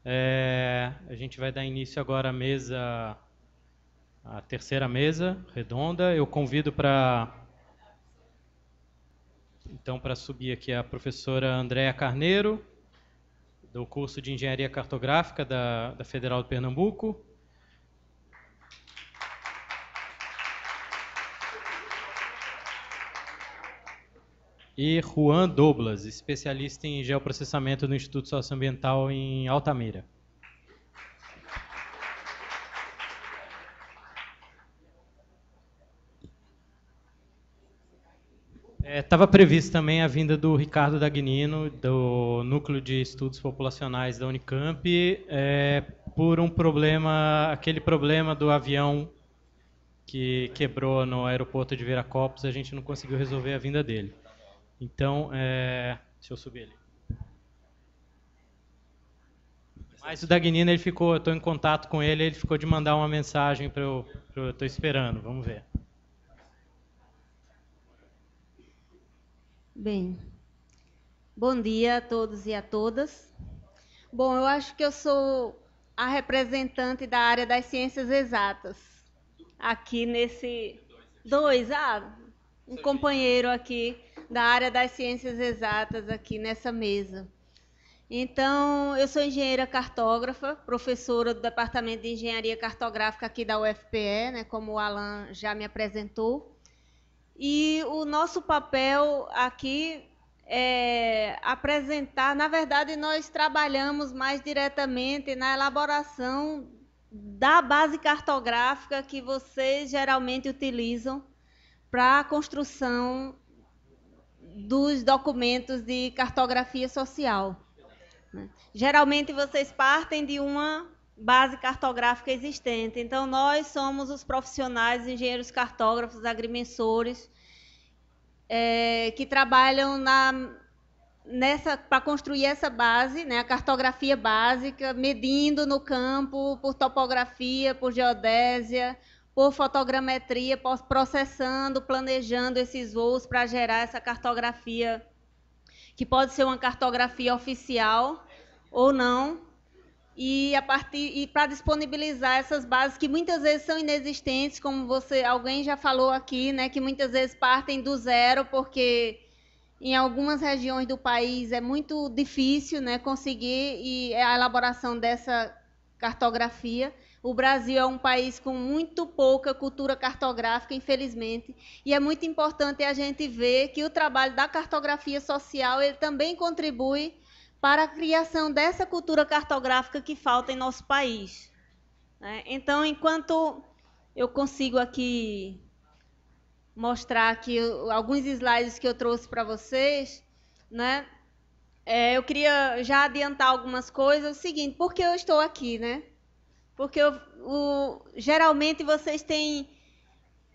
A gente vai dar início agora a terceira mesa redonda. Eu convido para subir aqui a professora Andréa Carneiro, do curso de Engenharia Cartográfica da Federal de Pernambuco. E Juan Doblas, especialista em geoprocessamento do Instituto Socioambiental em Altamira. Estava previsto também a vinda do Ricardo Dagnino, do Núcleo de Estudos Populacionais da Unicamp, por um problema, aquele problema do avião que quebrou no aeroporto de Viracopos, a gente não conseguiu resolver a vinda dele. Então, deixa eu subir ali. Mas o Dagnino, eu estou em contato com ele, ele ficou de mandar uma mensagem para eu estou esperando, vamos ver. Bem, bom dia a todos e a todas. Bom, eu acho que eu sou a representante da área das ciências exatas. Aqui nesse... um companheiro aqui da área das ciências exatas aqui nessa mesa. Então, eu sou engenheira cartógrafa, professora do Departamento de Engenharia Cartográfica aqui da UFPE, né, como o Alan já me apresentou. E o nosso papel aqui é apresentar, na verdade, nós trabalhamos mais diretamente na elaboração da base cartográfica que vocês geralmente utilizam para a construção dos documentos de cartografia social. Geralmente vocês partem de uma base cartográfica existente. Então, nós somos os profissionais, engenheiros cartógrafos, agrimensores, que trabalham para construir essa base, né, a cartografia básica, medindo no campo, por topografia, por geodésia, por fotogrametria, processando, planejando esses voos para gerar essa cartografia, que pode ser uma cartografia oficial ou não, e para disponibilizar essas bases que muitas vezes são inexistentes, como alguém já falou aqui, né, que muitas vezes partem do zero, porque em algumas regiões do país é muito difícil, né, conseguir a elaboração dessa cartografia. O Brasil é um país com muito pouca cultura cartográfica, infelizmente, e é muito importante a gente ver que o trabalho da cartografia social ele também contribui para a criação dessa cultura cartográfica que falta em nosso país. Então, enquanto eu consigo aqui mostrar aqui alguns slides que eu trouxe para vocês, né? Eu queria já adiantar algumas coisas. O seguinte, por que eu estou aqui, né? Porque geralmente vocês têm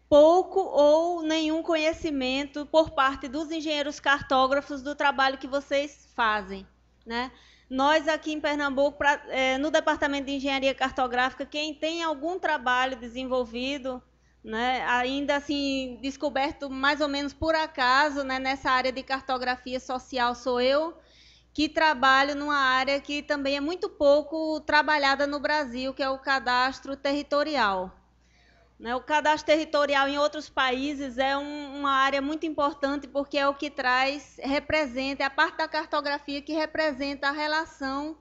pouco ou nenhum conhecimento por parte dos engenheiros cartógrafos do trabalho que vocês fazem, né? Nós aqui em Pernambuco, no Departamento de Engenharia Cartográfica, quem tem algum trabalho desenvolvido, né, ainda assim descoberto mais ou menos por acaso, né, nessa área de cartografia social, sou eu, que trabalho numa área que também é muito pouco trabalhada no Brasil, que é o cadastro territorial. O cadastro territorial em outros países é uma área muito importante, porque é o que representa, é a parte da cartografia que representa a relação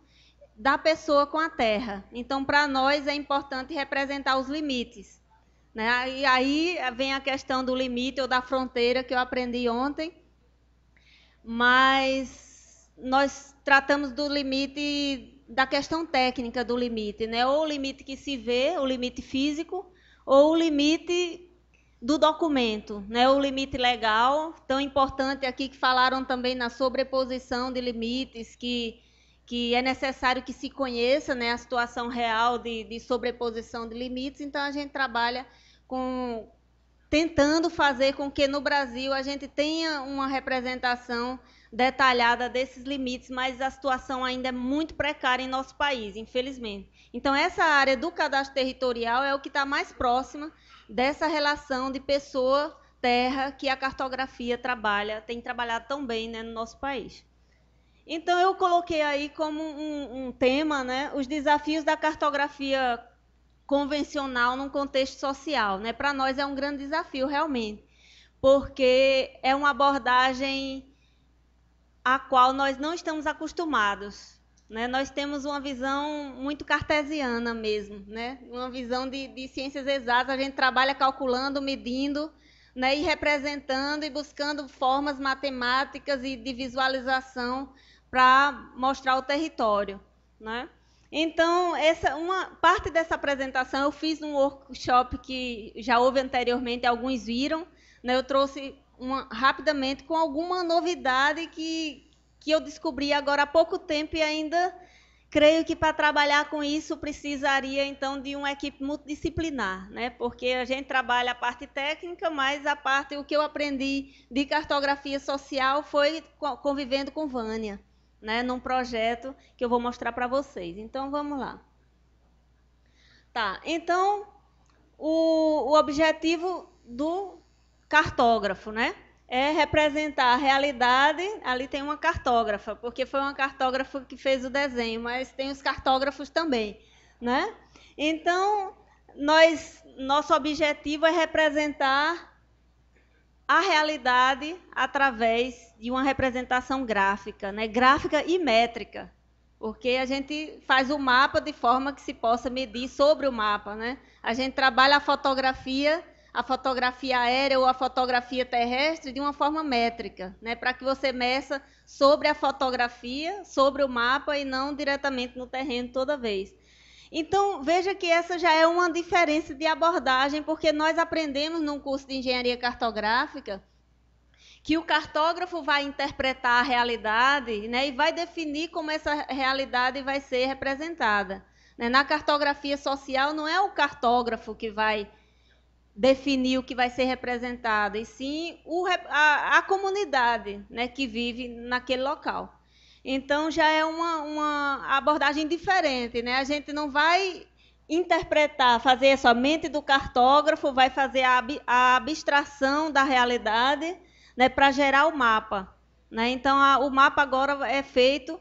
da pessoa com a terra. Então, para nós, é importante representar os limites. E aí vem a questão do limite ou da fronteira, que eu aprendi ontem, mas nós tratamos do limite, da questão técnica do limite, né? Ou o limite que se vê, o limite físico, ou o limite do documento, né? O limite legal, tão importante aqui que falaram também na sobreposição de limites, que é necessário que se conheça, né, a situação real de sobreposição de limites. Então, a gente trabalha tentando fazer com que no Brasil a gente tenha uma representação detalhada desses limites, mas a situação ainda é muito precária em nosso país, infelizmente. Então, essa área do cadastro territorial é o que está mais próxima dessa relação de pessoa-terra que a cartografia tem trabalhado tão bem, né, no nosso país. Então, eu coloquei aí como um tema, né, os desafios da cartografia convencional num contexto social. Né? Para nós é um grande desafio, realmente, porque é uma abordagem a qual nós não estamos acostumados. Né? Nós temos uma visão muito cartesiana mesmo, né? Uma visão de ciências exatas, a gente trabalha calculando, medindo, né? E representando e buscando formas matemáticas e de visualização para mostrar o território. Né? Então, uma parte dessa apresentação eu fiz num workshop que já houve anteriormente, alguns viram. Né? Eu trouxe rapidamente com alguma novidade que eu descobri agora há pouco tempo e ainda creio que para trabalhar com isso precisaria, então, de uma equipe multidisciplinar, né? Porque a gente trabalha a parte técnica, mas o que eu aprendi de cartografia social foi convivendo com Vânia, né? Num projeto que eu vou mostrar para vocês. Então, vamos lá. Tá, então, o objetivo do cartógrafo, né? É representar a realidade. Ali tem uma cartógrafa, porque foi uma cartógrafa que fez o desenho, mas tem os cartógrafos também, né? Então, nosso objetivo é representar a realidade através de uma representação gráfica, né? Gráfica e métrica, porque a gente faz o mapa de forma que se possa medir sobre o mapa, né? A gente trabalha a fotografia aérea ou a fotografia terrestre de uma forma métrica, né? Para que você meça sobre a fotografia, sobre o mapa e não diretamente no terreno toda vez. Então, veja que essa já é uma diferença de abordagem, porque nós aprendemos num curso de engenharia cartográfica que o cartógrafo vai interpretar a realidade, né, e vai definir como essa realidade vai ser representada. Né? Na cartografia social, não é o cartógrafo que vai definir o que vai ser representado, e sim a comunidade, né, que vive naquele local. Então, já é uma abordagem diferente. Né? A gente não vai interpretar, fazer somente do cartógrafo, vai fazer a abstração da realidade, né, para gerar o mapa. Né? Então, o mapa agora é feito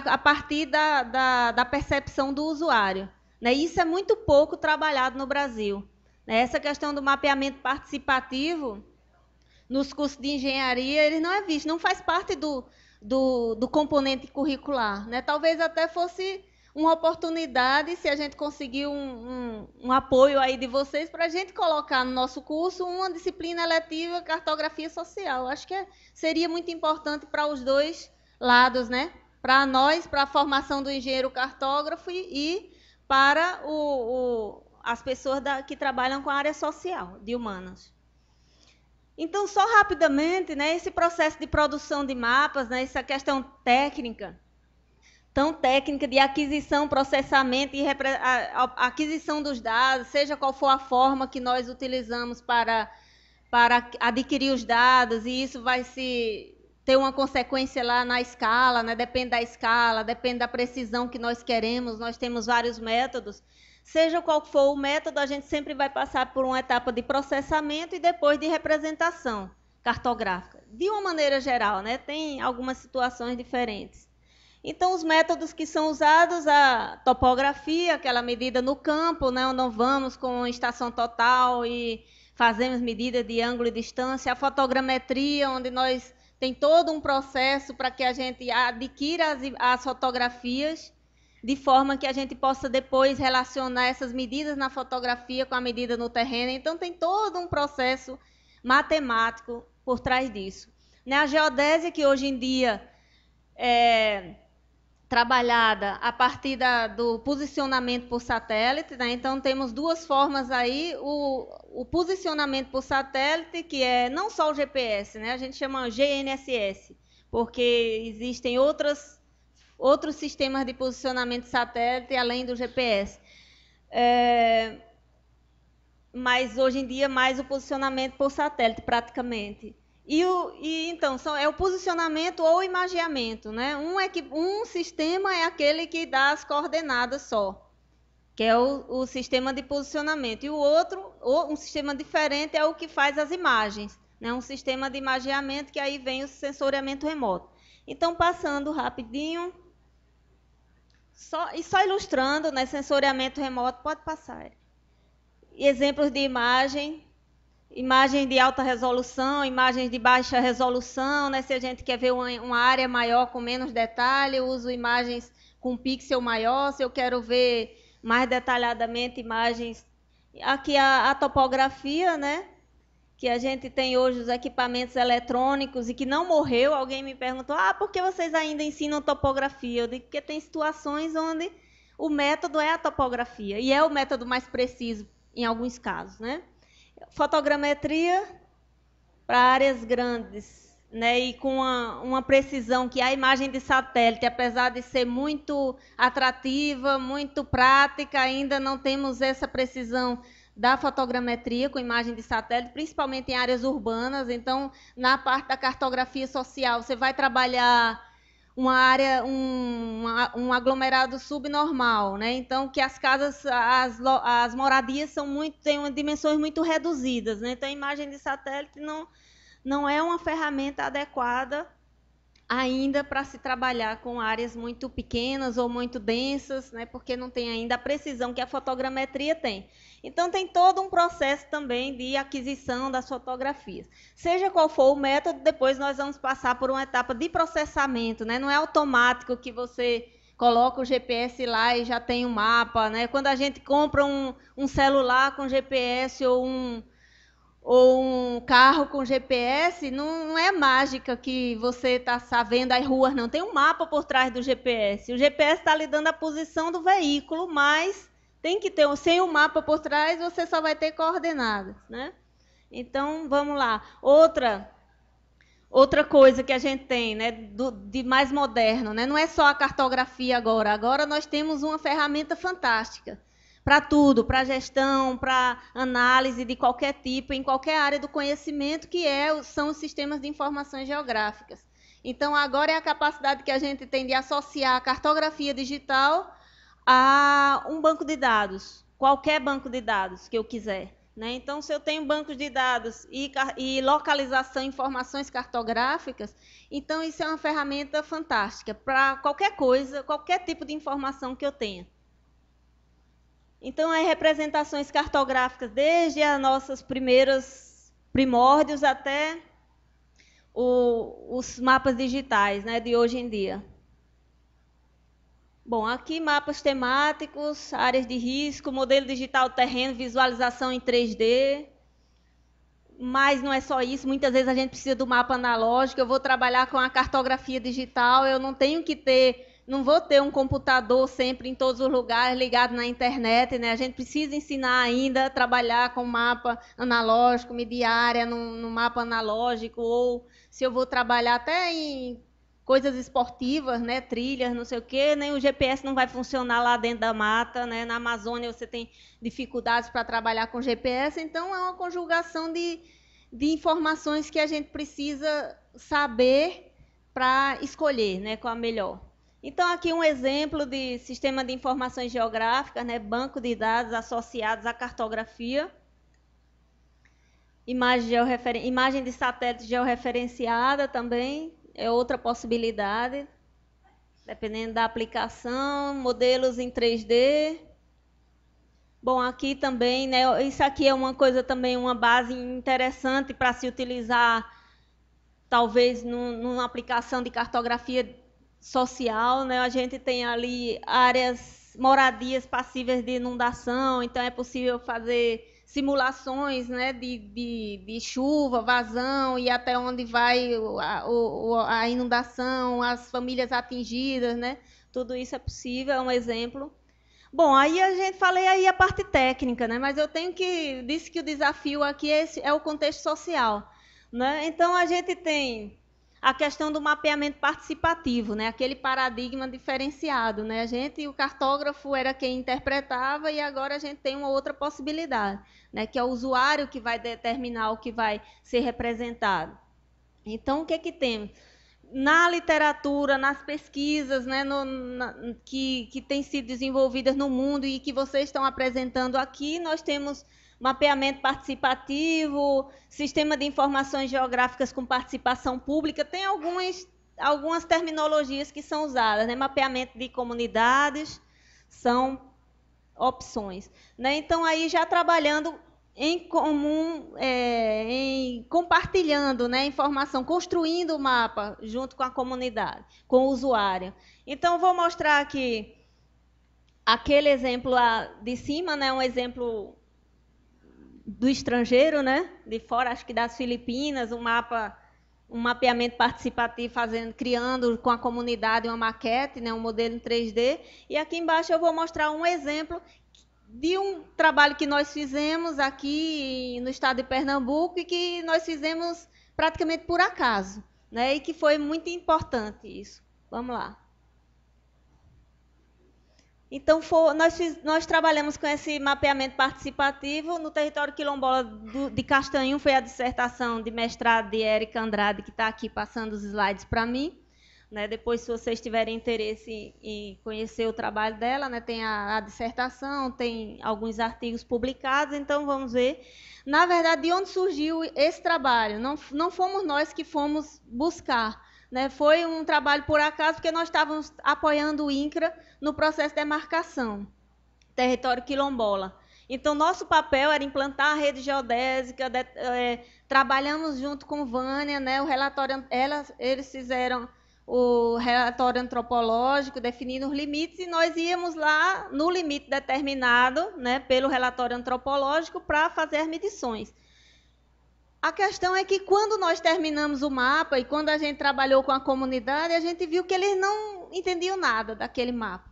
a partir da percepção do usuário. Né? Isso é muito pouco trabalhado no Brasil. Essa questão do mapeamento participativo, nos cursos de engenharia, ele não é visto, não faz parte do componente curricular. Né? Talvez até fosse uma oportunidade, se a gente conseguir um apoio aí de vocês, para a gente colocar no nosso curso uma disciplina eletiva, cartografia social. Acho que seria muito importante para os dois lados, né? Para nós, para a formação do engenheiro cartógrafo e para as pessoas que trabalham com a área social, de humanas. Então, só rapidamente, né, esse processo de produção de mapas, né, essa questão técnica, tão técnica de aquisição, processamento e aquisição dos dados, seja qual for a forma que nós utilizamos para adquirir os dados, e isso vai ter uma consequência lá na escala, né, depende da escala, depende da precisão que nós queremos, nós temos vários métodos. Seja qual for o método, a gente sempre vai passar por uma etapa de processamento e depois de representação cartográfica. De uma maneira geral, né? Tem algumas situações diferentes. Então, os métodos que são usados, a topografia, aquela medida no campo, né? Onde vamos com estação total e fazemos medida de ângulo e distância. A fotogrametria, onde tem todo um processo para que a gente adquira as fotografias, de forma que a gente possa depois relacionar essas medidas na fotografia com a medida no terreno. Então, tem todo um processo matemático por trás disso. A geodésia, que hoje em dia é trabalhada a partir do posicionamento por satélite, né? Então, temos duas formas aí, o posicionamento por satélite, que é não só o GPS, né? A gente chama GNSS, porque existem outros sistemas de posicionamento de satélite, além do GPS. Mas, hoje em dia, mais o posicionamento por satélite, praticamente. Então, é o posicionamento ou o imageamento. Né? Um sistema é aquele que dá as coordenadas só, que é o sistema de posicionamento. E o outro, um sistema diferente, é o que faz as imagens. Né? Um sistema de imageamento, que aí vem o sensoriamento remoto. Então, passando rapidinho, só ilustrando, né, sensoriamento remoto, pode passar. Exemplos de imagem de alta resolução, imagens de baixa resolução, né? Se a gente quer ver uma área maior com menos detalhe, eu uso imagens com pixel maior. Se eu quero ver mais detalhadamente imagens... Aqui a topografia, né? Que a gente tem hoje os equipamentos eletrônicos e que não morreu. Alguém me perguntou, por que vocês ainda ensinam topografia? Eu digo, porque tem situações onde o método é a topografia, e é o método mais preciso em alguns casos, né? Fotogrametria para áreas grandes, né, e com uma precisão que a imagem de satélite, apesar de ser muito atrativa, muito prática, ainda não temos essa precisão da fotogrametria com imagem de satélite, principalmente em áreas urbanas. Então, na parte da cartografia social, você vai trabalhar uma área, um aglomerado subnormal, né? Então, que as casas, as moradias têm dimensões muito reduzidas, né? Então, a imagem de satélite não é uma ferramenta adequada ainda para se trabalhar com áreas muito pequenas ou muito densas, né? Porque não tem ainda a precisão que a fotogrametria tem. Então, tem todo um processo também de aquisição das fotografias. Seja qual for o método, depois nós vamos passar por uma etapa de processamento, né? Não é automático que você coloca o GPS lá e já tem um mapa, né? Quando a gente compra um celular com GPS ou um carro com GPS, não é mágica que você está sabendo as ruas, não. Tem um mapa por trás do GPS. O GPS está lhe dando a posição do veículo, mas tem que ter, sem o mapa por trás, você só vai ter coordenadas, né? Então, vamos lá. Outra coisa que a gente tem, né, de mais moderno, né? Não é só a cartografia agora. Agora nós temos uma ferramenta fantástica para tudo, para gestão, para análise de qualquer tipo, em qualquer área do conhecimento, que são os sistemas de informações geográficas. Então, agora é a capacidade que a gente tem de associar a cartografia digital a um banco de dados, qualquer banco de dados que eu quiser, né? Então, se eu tenho bancos de dados e localização, informações cartográficas, então isso é uma ferramenta fantástica para qualquer coisa, qualquer tipo de informação que eu tenha. Então, representações cartográficas, desde as nossas primeiros primórdios até os mapas digitais, né, de hoje em dia. Bom, aqui mapas temáticos, áreas de risco, modelo digital terreno, visualização em 3D. Mas não é só isso, muitas vezes a gente precisa do mapa analógico. Eu vou trabalhar com a cartografia digital, eu não vou ter um computador sempre em todos os lugares ligado na internet, né? A gente precisa ensinar ainda a trabalhar com mapa analógico, medir área no mapa analógico, ou se eu vou trabalhar até em coisas esportivas, né, trilhas, não sei o quê, nem o GPS não vai funcionar lá dentro da mata, né? Na Amazônia você tem dificuldades para trabalhar com GPS, então é uma conjugação de informações que a gente precisa saber para escolher, né, qual a melhor. Então, aqui um exemplo de sistema de informações geográficas, né, banco de dados associados à cartografia, imagem de satélite georreferenciada também, é outra possibilidade, dependendo da aplicação, modelos em 3D. Bom, aqui também, né, isso aqui é uma coisa também, uma base interessante para se utilizar, talvez, numa aplicação de cartografia social, né? A gente tem ali moradias passíveis de inundação, então é possível fazer simulações, né, de chuva, vazão, e até onde vai a inundação, as famílias atingidas, né? Tudo isso é possível, é um exemplo. Bom, aí falei aí a parte técnica, né? Mas eu disse que o desafio aqui é o contexto social, né? Então, a gente tem a questão do mapeamento participativo, né? Aquele paradigma diferenciado, né? O cartógrafo era quem interpretava, e agora a gente tem uma outra possibilidade, né? Que é o usuário que vai determinar o que vai ser representado. Então, o que é que temos? Na literatura, nas pesquisas, né, que têm sido desenvolvidas no mundo e que vocês estão apresentando aqui, nós temos mapeamento participativo, sistema de informações geográficas com participação pública. Tem algumas algumas terminologias que são usadas, né? Mapeamento de comunidades são opções, né? Então, aí já trabalhando em comum, compartilhando, né, informação, construindo o mapa junto com a comunidade, com o usuário. Então, vou mostrar aqui aquele exemplo lá de cima, né, um exemplo do estrangeiro, né, de fora, acho que das Filipinas, um mapeamento participativo, criando com a comunidade uma maquete, né, um modelo em 3D. E aqui embaixo eu vou mostrar um exemplo de um trabalho que nós fizemos aqui no estado de Pernambuco e que nós fizemos praticamente por acaso, né, e que foi muito importante isso. Vamos lá. Então, nós trabalhamos com esse mapeamento participativo no território quilombola de Castanhum, foi a dissertação de mestrado de Érica Andrade, que está aqui passando os slides para mim. Né? Depois, se vocês tiverem interesse em conhecer o trabalho dela, né? Tem a dissertação, tem alguns artigos publicados, então vamos ver. Na verdade, de onde surgiu esse trabalho? Não fomos nós que fomos buscar. Né? Foi um trabalho por acaso, porque nós estávamos apoiando o INCRA no processo de demarcação, território quilombola. Então, nosso papel era implantar a rede geodésica, trabalhamos junto com Vânia, né? O relatório, eles fizeram o relatório antropológico, definindo os limites, e nós íamos lá no limite determinado, né, pelo relatório antropológico, para fazer as medições. A questão é que quando nós terminamos o mapa e quando a gente trabalhou com a comunidade, a gente viu que eles não entendiam nada daquele mapa.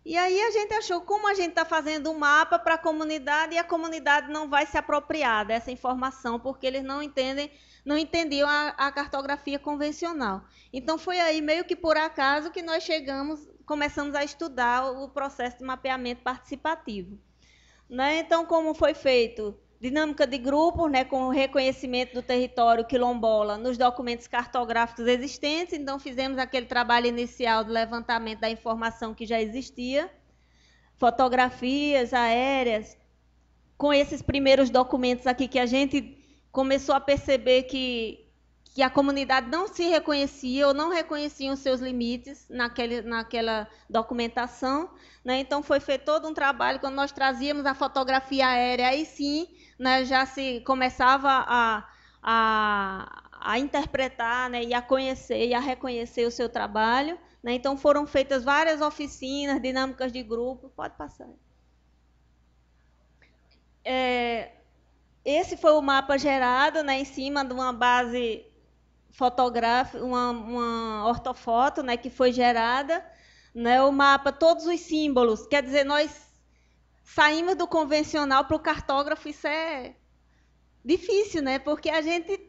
E aí a gente achou, como a gente está fazendo um mapa para a comunidade e a comunidade não vai se apropriar dessa informação, porque eles não entendiam a cartografia convencional. Então foi aí meio que por acaso que nós começamos a estudar o processo de mapeamento participativo. Né? Então, como foi feito? Dinâmica de grupos, né, com o reconhecimento do território quilombola nos documentos cartográficos existentes. Então, fizemos aquele trabalho inicial do levantamento da informação que já existia, fotografias aéreas, com esses primeiros documentos aqui que a gente começou a perceber que a comunidade não se reconhecia ou não reconhecia os seus limites naquela documentação. Né? Então, foi feito todo um trabalho, quando nós trazíamos a fotografia aérea, aí sim, né, já se começava a interpretar, né, e a conhecer e a reconhecer o seu trabalho. Né? Então, foram feitas várias oficinas, dinâmicas de grupo. Pode passar. Esse foi o mapa gerado, né, em cima de uma base fotográfica, uma ortofoto, né, que foi gerada. Né, o mapa, todos os símbolos, quer dizer, nós saímos do convencional para o cartógrafo, isso é difícil, né? Porque a gente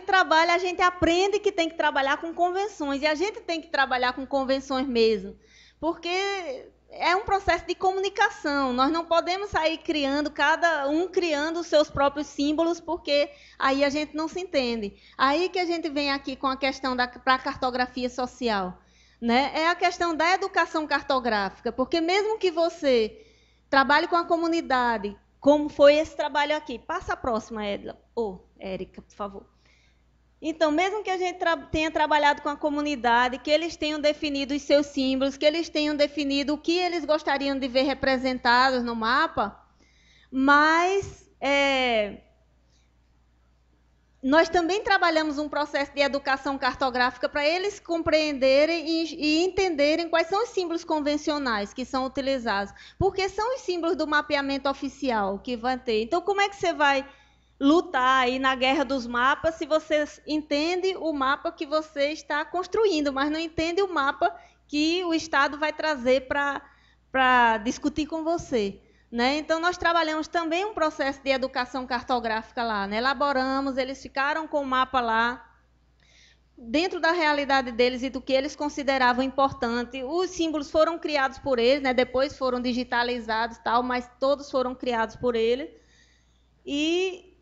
trabalha, a gente aprende que tem que trabalhar com convenções, e a gente tem que trabalhar com convenções mesmo, porque é um processo de comunicação, nós não podemos sair criando, cada um criando os seus próprios símbolos, porque aí a gente não se entende. Aí que a gente vem aqui com a questão para a cartografia social. Né? É a questão da educação cartográfica, porque mesmo que você trabalhe com a comunidade, como foi esse trabalho aqui. Passa a próxima, Edla. Érica, por favor. Então, mesmo que a gente tenha trabalhado com a comunidade, que eles tenham definido os seus símbolos, que eles tenham definido o que eles gostariam de ver representados no mapa, mas nós também trabalhamos um processo de educação cartográfica para eles compreenderem e entenderem quais são os símbolos convencionais que são utilizados, porque são os símbolos do mapeamento oficial que vai ter. Então, como é que você vai lutar aí na guerra dos mapas se você entende o mapa que você está construindo, mas não entende o mapa que o Estado vai trazer para discutir com você? Né? Então, nós trabalhamos também um processo de educação cartográfica lá. Né? Elaboramos, eles ficaram com o mapa lá, dentro da realidade deles e do que eles consideravam importante. Os símbolos foram criados por eles, né? Depois foram digitalizados, tal, mas todos foram criados por eles. E,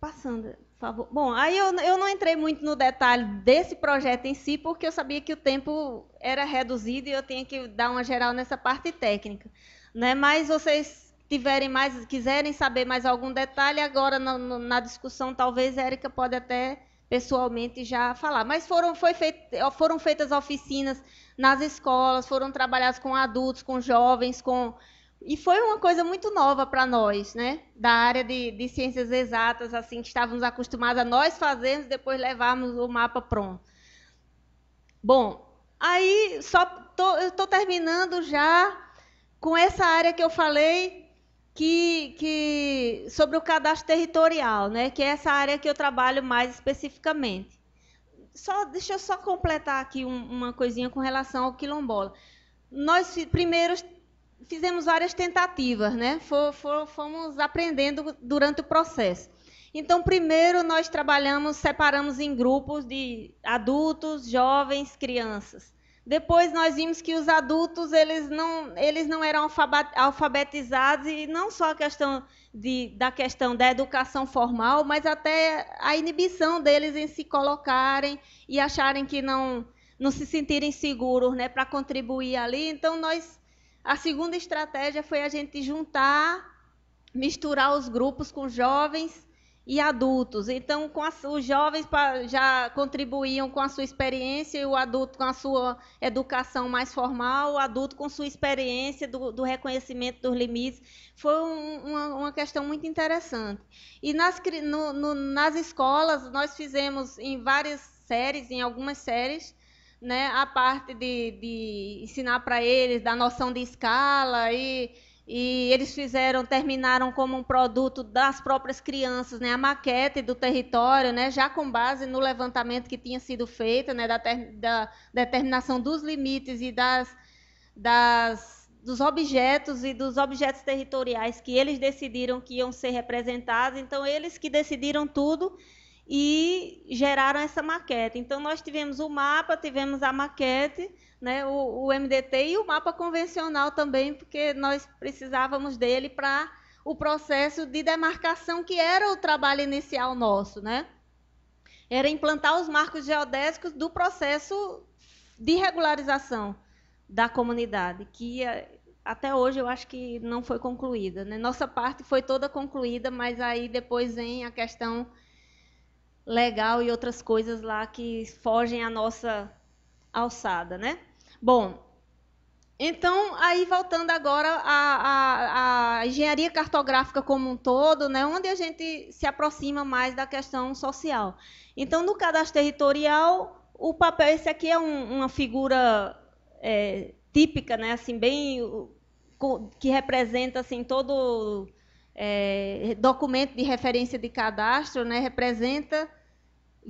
passando, por favor. Bom, aí eu não entrei muito no detalhe desse projeto em si, porque eu sabia que o tempo era reduzido e eu tinha que dar uma geral nessa parte técnica. Né? Mas vocês quiserem saber mais algum detalhe, agora na discussão, talvez a Érica pode até pessoalmente já falar. Mas foram feitas oficinas nas escolas, foram trabalhadas com adultos, com jovens, e foi uma coisa muito nova para nós, né? Da área de ciências exatas, assim, que estávamos acostumados a nós fazermos, depois levarmos o mapa pronto. Bom, aí eu estou terminando já com essa área que eu falei, sobre o cadastro territorial, né? Que é essa área que eu trabalho mais especificamente. Deixa eu só completar aqui uma coisinha com relação ao quilombola. Nós primeiro fizemos várias tentativas, né? Fomos aprendendo durante o processo. Então, primeiro nós separamos em grupos de adultos, jovens, crianças. Depois nós vimos que os adultos eles não eram alfabetizados, e não só da questão da educação formal, mas até a inibição deles em se colocarem e acharem que não se sentirem seguros, né, para contribuir ali. Então a segunda estratégia foi a gente misturar os grupos com jovens e adultos. Então, os jovens já contribuíam com a sua experiência, e o adulto com a sua educação mais formal, o adulto com sua experiência do reconhecimento dos limites. Foi uma questão muito interessante. E nas escolas, nós fizemos em algumas séries, né, a parte de ensinar para eles da noção de escala, e eles terminaram como um produto das próprias crianças, né, a maquete do território, né, já com base no levantamento que tinha sido feito, né, da determinação dos limites e dos objetos e dos objetos territoriais que eles decidiram que iam ser representados. Então, eles que decidiram tudo e geraram essa maquete. Então, nós tivemos o mapa, tivemos a maquete, né, o MDT, e o mapa convencional também, porque nós precisávamos dele para o processo de demarcação, que era o trabalho inicial nosso, né? Era implantar os marcos geodésicos do processo de regularização da comunidade, que até hoje eu acho que não foi concluída, né? Nossa parte foi toda concluída, mas aí depois vem a questão legal e outras coisas lá que fogem à nossa alçada, né? Bom, então, aí voltando agora à engenharia cartográfica como um todo, né, onde a gente se aproxima mais da questão social. Então, no cadastro territorial, o papel, esse aqui é uma figura típica, né, assim, que representa assim, todo documento de referência de cadastro, né, representa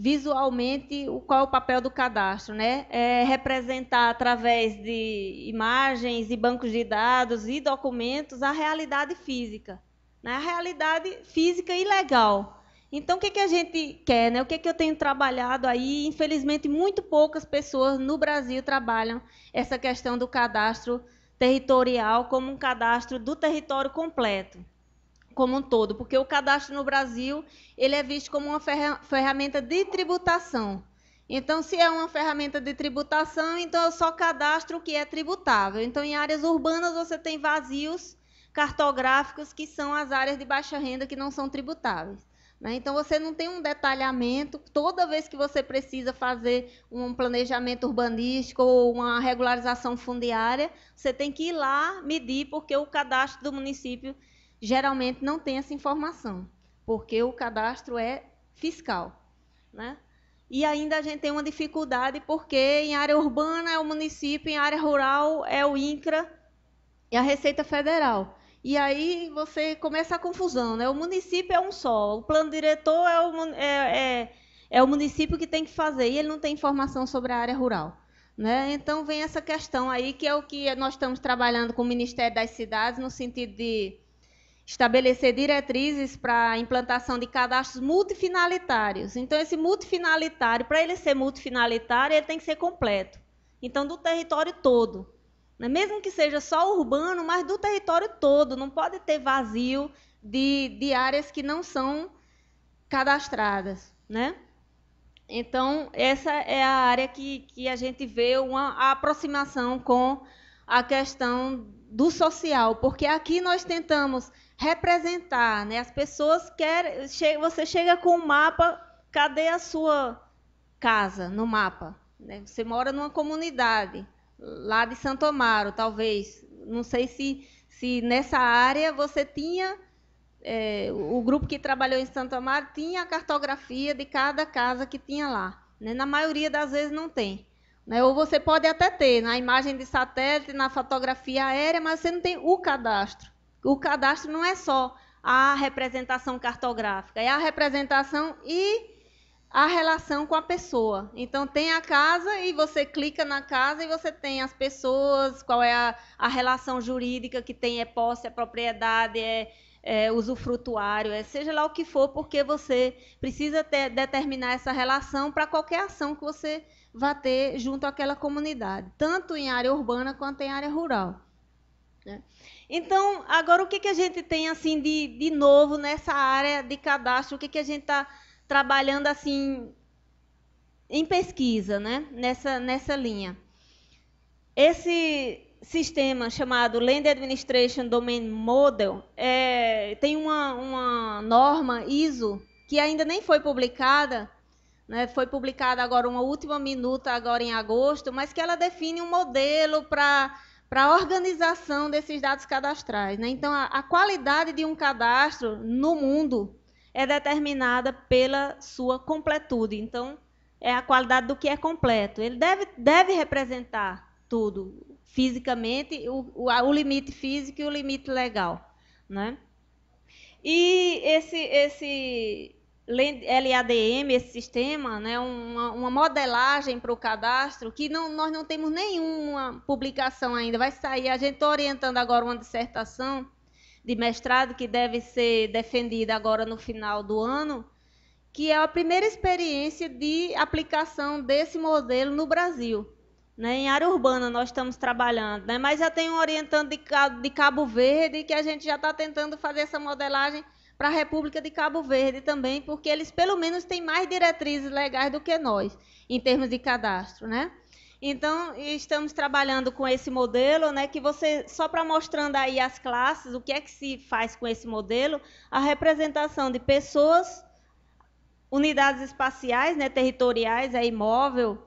visualmente qual é o papel do cadastro, né? É representar através de imagens e bancos de dados e documentos a realidade física, né? A realidade física e legal. Então, o que a gente quer, né? O que eu tenho trabalhado aí? Infelizmente, muito poucas pessoas no Brasil trabalham essa questão do cadastro territorial como um cadastro do território completo, como um todo, porque o cadastro no Brasil ele é visto como uma ferramenta de tributação. Então, se é uma ferramenta de tributação, então eu só cadastro o que é tributável. Então, em áreas urbanas, você tem vazios cartográficos, que são as áreas de baixa renda que não são tributáveis, né? Então, você não tem um detalhamento. Toda vez que você precisa fazer um planejamento urbanístico ou uma regularização fundiária, você tem que ir lá medir, porque o cadastro do município geralmente não tem essa informação, porque o cadastro é fiscal, né? E ainda a gente tem uma dificuldade, porque em área urbana é o município, em área rural é o INCRA e a Receita Federal. E aí você começa a confusão, né? O município é um só, o plano diretor é o município que tem que fazer, e ele não tem informação sobre a área rural, né? Então vem essa questão aí, que é o que nós estamos trabalhando com o Ministério das Cidades, no sentido de estabelecer diretrizes para a implantação de cadastros multifinalitários. Então, esse multifinalitário, para ele ser multifinalitário, ele tem que ser completo. Então, do território todo, né? Mesmo que seja só urbano, mas do território todo. Não pode ter vazio de áreas que não são cadastradas, né? Então, essa é a área que a gente vê a aproximação com a questão do social, porque aqui nós tentamos representar, né? As pessoas querem, você chega com um mapa cadê a sua casa no mapa? Né? Você mora numa comunidade, lá de Santo Amaro, talvez. Não sei se nessa área você tinha... o grupo que trabalhou em Santo Amaro tinha a cartografia de cada casa que tinha lá. Né? Na maioria das vezes não tem. Né? Ou você pode até ter na imagem de satélite, na fotografia aérea, mas você não tem o cadastro. O cadastro não é só a representação cartográfica, é a representação e a relação com a pessoa. Então, tem a casa e você clica na casa e você tem as pessoas, qual é a relação jurídica que tem, é posse, é propriedade, é usufrutuário, seja lá o que for, porque você precisa determinar essa relação para qualquer ação que você vá ter junto àquela comunidade, tanto em área urbana quanto em área rural. Né? Então, agora o que a gente tem assim de novo nessa área de cadastro? O que a gente está trabalhando assim em pesquisa, né? nessa linha? Esse sistema chamado Land Administration Domain Model tem uma norma ISO que ainda nem foi publicada, né? Foi publicada agora uma última minuta agora em agosto, mas que ela define um modelo para a organização desses dados cadastrais. Né? Então, a qualidade de um cadastro no mundo é determinada pela sua completude. Então, é a qualidade do que é completo. Ele deve representar tudo, fisicamente, o limite físico e o limite legal. Né? E esse LADM, esse sistema, né, uma modelagem para o cadastro, que nós não temos nenhuma publicação ainda, vai sair, a gente está orientando agora uma dissertação de mestrado que deve ser defendida agora no final do ano, que é a primeira experiência de aplicação desse modelo no Brasil. Né? Em área urbana nós estamos trabalhando, né? Mas já tem um orientando de Cabo Verde, que a gente já está tentando fazer essa modelagem para a República de Cabo Verde também, porque eles pelo menos têm mais diretrizes legais do que nós, em termos de cadastro. Né? Então, estamos trabalhando com esse modelo, né, que você, só para mostrando aí as classes, o que é que se faz com esse modelo, a representação de pessoas, unidades espaciais, né, territoriais, é imóvel,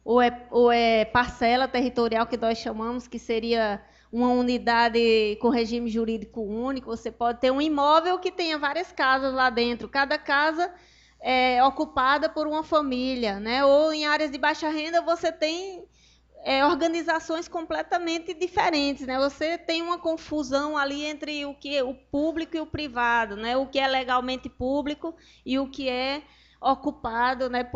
ou é parcela territorial, que nós chamamos, que seria uma unidade com regime jurídico único. Você pode ter um imóvel que tenha várias casas lá dentro, cada casa é ocupada por uma família, né? Ou em áreas de baixa renda você tem organizações completamente diferentes, né? Você tem uma confusão ali entre o que é o público e o privado, né? O que é legalmente público e o que é ocupado, né,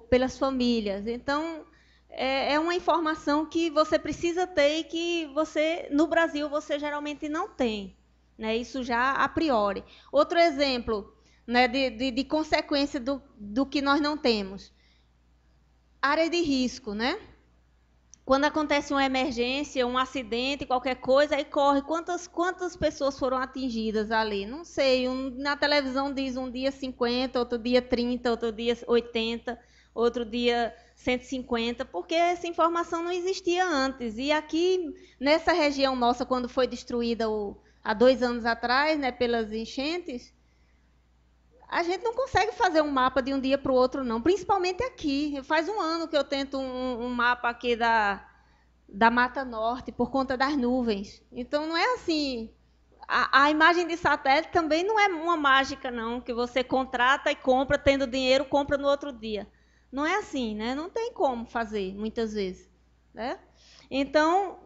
pelas famílias. Então, é uma informação que você precisa ter e que você, no Brasil, você geralmente não tem. Né? Isso já a priori. Outro exemplo, né, de consequência do que nós não temos. Área de risco, né? Quando acontece uma emergência, um acidente, qualquer coisa, aí corre. Quantas pessoas foram atingidas ali? Não sei. Na televisão diz um dia 50, outro dia 30, outro dia 80, outro dia 150, porque essa informação não existia antes. E aqui, nessa região nossa, quando foi destruída há 2 anos atrás, né, pelas enchentes, a gente não consegue fazer um mapa de um dia para o outro, não. Principalmente aqui. Faz 1 ano que eu tento um mapa aqui da Mata Norte, por conta das nuvens. Então, não é assim... A imagem de satélite também não é uma mágica, não, que você contrata e compra, tendo dinheiro, compra no outro dia. Não é assim, né? Não tem como fazer, muitas vezes. Né? Então,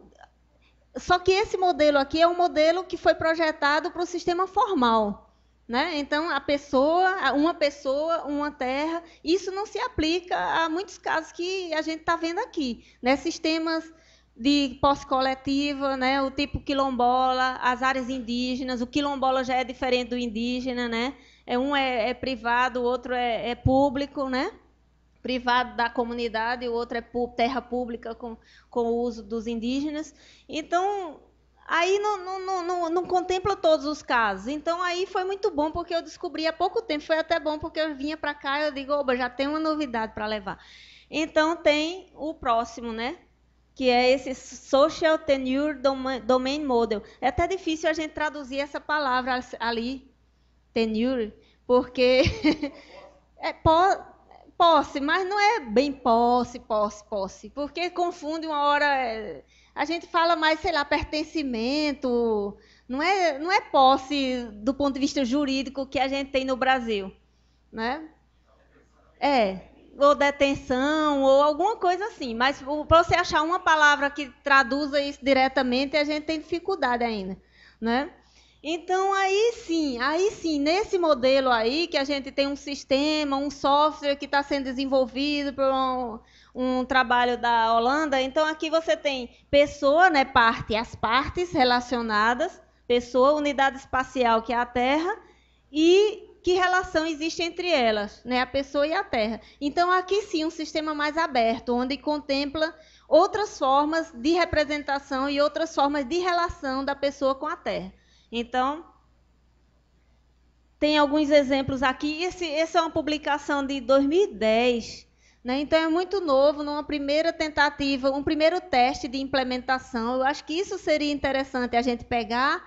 só que esse modelo aqui é um modelo que foi projetado para o sistema formal. Né? Então, uma pessoa, uma terra, isso não se aplica a muitos casos que a gente está vendo aqui. Né? Sistemas de posse coletiva, né? O tipo quilombola, as áreas indígenas, o quilombola já é diferente do indígena, né? Um é privado, o outro é público, né? Privado da comunidade, o outro é terra pública com o uso dos indígenas. Então, aí não contempla todos os casos. Então, aí foi muito bom, porque eu descobri há pouco tempo. Foi até bom, porque eu vinha para cá e eu digo, oba, já tem uma novidade para levar. Então, tem o próximo, né? Que é esse Social Tenure Domain Model. É até difícil a gente traduzir essa palavra ali, tenure, porque É posse, mas não é bem posse, porque confunde uma hora. A gente fala mais, sei lá, pertencimento, não é posse do ponto de vista jurídico que a gente tem no Brasil, né? Ou detenção, ou alguma coisa assim. Mas para você achar uma palavra que traduza isso diretamente, a gente tem dificuldade ainda, né? Então, aí sim, nesse modelo aí, que a gente tem um sistema, um software que está sendo desenvolvido por um trabalho da Holanda, então aqui você tem pessoa, né, as partes relacionadas, pessoa, unidade espacial, que é a Terra, e que relação existe entre elas, né, a pessoa e a Terra. Então, aqui sim, um sistema mais aberto, onde contempla outras formas de representação e outras formas de relação da pessoa com a Terra. Então, tem alguns exemplos aqui. Essa é uma publicação de 2010, né? Então, é muito novo, numa primeira tentativa, um primeiro teste de implementação. Eu acho que isso seria interessante, a gente pegar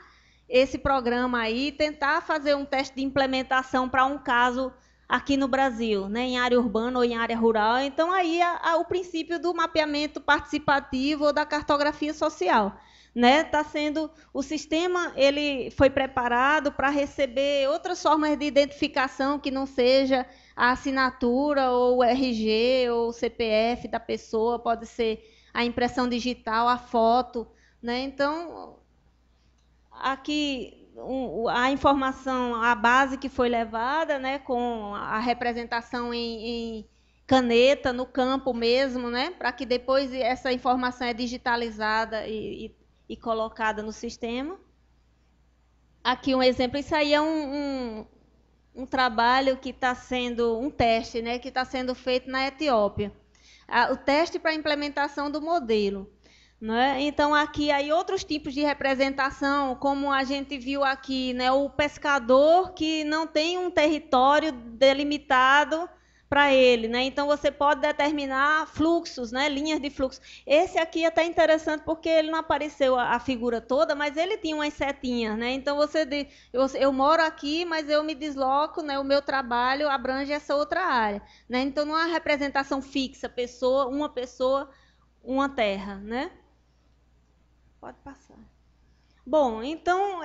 esse programa aí e tentar fazer um teste de implementação para um caso aqui no Brasil, né? Em área urbana ou em área rural. Então, aí o princípio do mapeamento participativo ou da cartografia social. Né, tá sendo o sistema, ele foi preparado para receber outras formas de identificação que não seja a assinatura ou o RG ou o CPF da pessoa, pode ser a impressão digital, a foto, né? Então, aqui a informação, a base que foi levada, né, com a representação em caneta no campo mesmo, né, para que depois essa informação é digitalizada e colocada no sistema. Aqui um exemplo, isso aí é um trabalho que está sendo, um teste, né, que está sendo feito na Etiópia. O teste para a implementação do modelo. Né? Então, aqui aí outros tipos de representação, como a gente viu aqui, né, o pescador que não tem um território delimitado para ele, né? Então você pode determinar fluxos, né, linhas de fluxo. Esse aqui é até interessante porque ele não apareceu a figura toda, mas ele tinha umas setinhas, né? Então eu moro aqui, mas eu me desloco, né? O meu trabalho abrange essa outra área, né? Então não há representação fixa, uma pessoa, uma terra, né? Pode passar. Bom, então,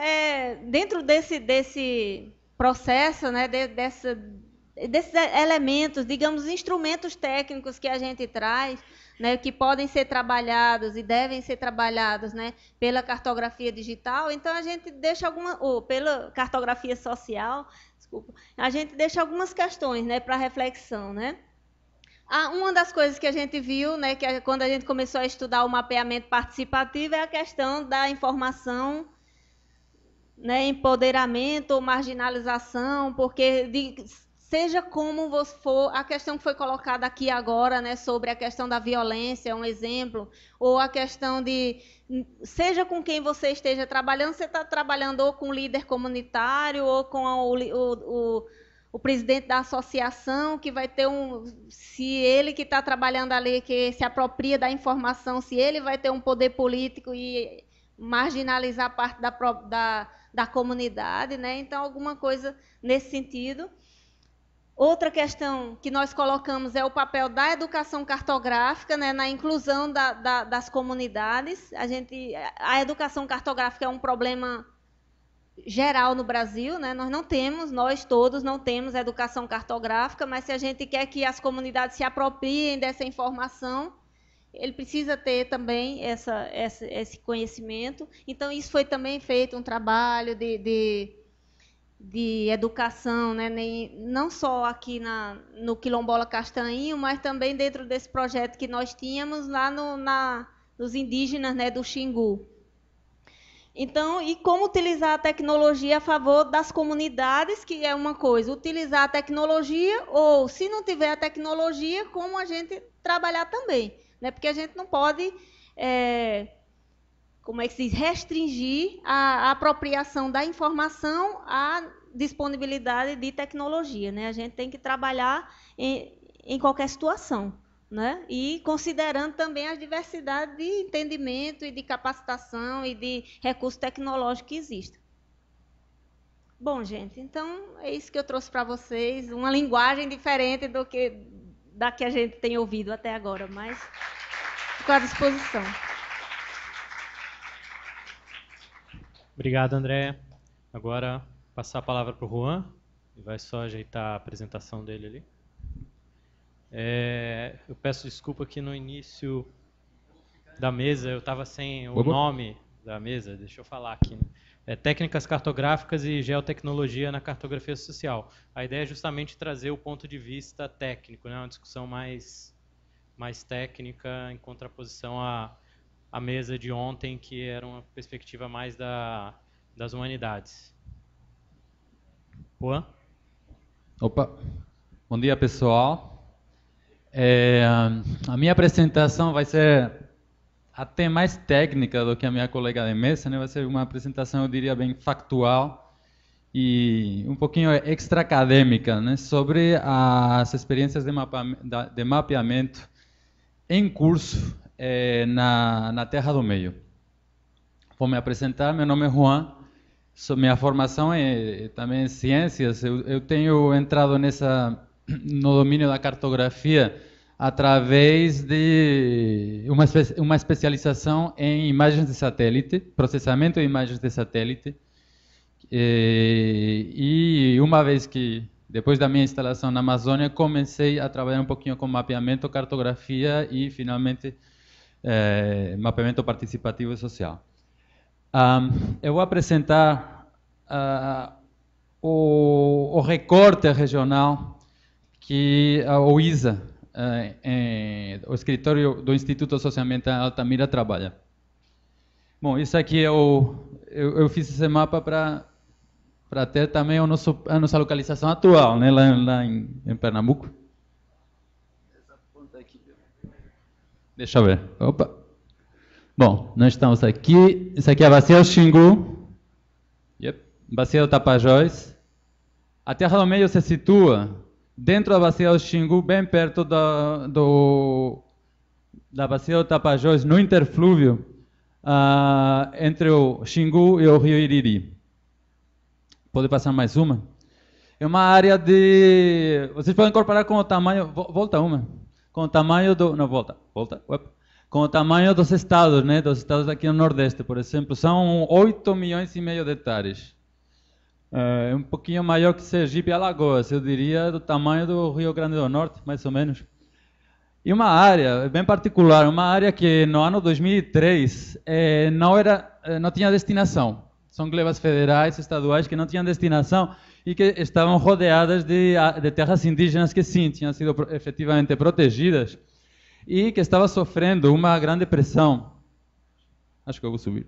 dentro desse processo, né, desses elementos, digamos, instrumentos técnicos que a gente traz, né, que podem ser trabalhados e devem ser trabalhados, né, pela cartografia digital, então a gente deixa ou pela cartografia social, desculpa, a gente deixa algumas questões, né, para reflexão, né? Uma das coisas que a gente viu, né, que quando a gente começou a estudar o mapeamento participativo, é a questão da informação, né, empoderamento ou marginalização, porque seja como for, a questão que foi colocada aqui agora, né, sobre a questão da violência, é um exemplo, ou a questão de, seja com quem você esteja trabalhando, você está trabalhando ou com o líder comunitário, ou com o presidente da associação, que vai ter se ele que está trabalhando ali, que se apropria da informação, se ele vai ter um poder político e marginalizar parte da comunidade, né? Então, alguma coisa nesse sentido. Outra questão que nós colocamos é o papel da educação cartográfica, né, na inclusão das comunidades. A educação cartográfica é um problema geral no Brasil, né? Nós todos não temos educação cartográfica, mas se a gente quer que as comunidades se apropriem dessa informação, ele precisa ter também esse conhecimento. Então, isso foi também feito um trabalho de educação, né? Não só aqui no Quilombola Castanhinho, mas também dentro desse projeto que nós tínhamos lá nos indígenas, né, do Xingu. Então, e como utilizar a tecnologia a favor das comunidades, que é uma coisa, utilizar a tecnologia, ou se não tiver a tecnologia, como a gente trabalhar também, né? Porque a gente não pode, como é que se diz, restringir a apropriação da informação à disponibilidade de tecnologia, né? A gente tem que trabalhar em qualquer situação. Né? E considerando também a diversidade de entendimento e de capacitação e de recurso tecnológico que existe. Bom, gente, então é isso que eu trouxe para vocês, uma linguagem diferente do que da que a gente tem ouvido até agora, mas fico à disposição. Obrigado, André. Agora, passar a palavra para o Juan. Ele vai só ajeitar a apresentação dele ali. Eu peço desculpa que no início da mesa eu estava sem o nome da mesa. Deixa eu falar aqui. Técnicas cartográficas e geotecnologia na cartografia social. A ideia é justamente trazer o ponto de vista técnico, né? Uma discussão mais técnica em contraposição à mesa de ontem, que era uma perspectiva mais das humanidades. Juan? Opa, bom dia, pessoal. A minha apresentação vai ser até mais técnica do que a minha colega de mesa, né? Vai ser uma apresentação, eu diria, bem factual e um pouquinho extra-acadêmica, né? Sobre as experiências de mapeamento em curso na Terra do Meio. Vou me apresentar, meu nome é Juan, minha formação é também em ciências, eu tenho entrado no domínio da cartografia através de uma especialização em imagens de satélite, processamento de imagens de satélite, e uma vez que, depois da minha instalação na Amazônia, comecei a trabalhar um pouquinho com mapeamento, cartografia e, finalmente, mapeamento participativo e social. Eu vou apresentar o recorte regional que o ISA, o escritório do Instituto Socioambiental Altamira, trabalha. Bom, isso aqui eu fiz esse mapa para ter também a nossa localização atual, né, lá em Pernambuco. Essa ponta aqui. Deixa eu ver. Opa. Bom, nós estamos aqui. Isso aqui é a Bacia do Xingu. Yep. Bacia do Tapajós. A Terra do Meio se situa dentro da Bacia do Xingu, bem perto da Bacia do Tapajós, no interflúvio, entre o Xingu e o Rio Iriri. Pode passar mais uma? É uma área de... Vocês podem comparar com o tamanho... Volta uma. Com o tamanho do... Não, volta. Opa. Com o tamanho dos estados, né? Dos estados aqui no Nordeste, por exemplo. São 8,5 milhões de hectares. É um pouquinho maior que Sergipe e Alagoas, eu diria, do tamanho do Rio Grande do Norte, mais ou menos. E uma área bem particular, uma área que no ano 2003 não tinha destinação. São glebas federais, estaduais, que não tinham destinação e que estavam rodeadas de terras indígenas que sim, tinham sido efetivamente protegidas e que estavam sofrendo uma grande pressão. Acho que eu vou subir.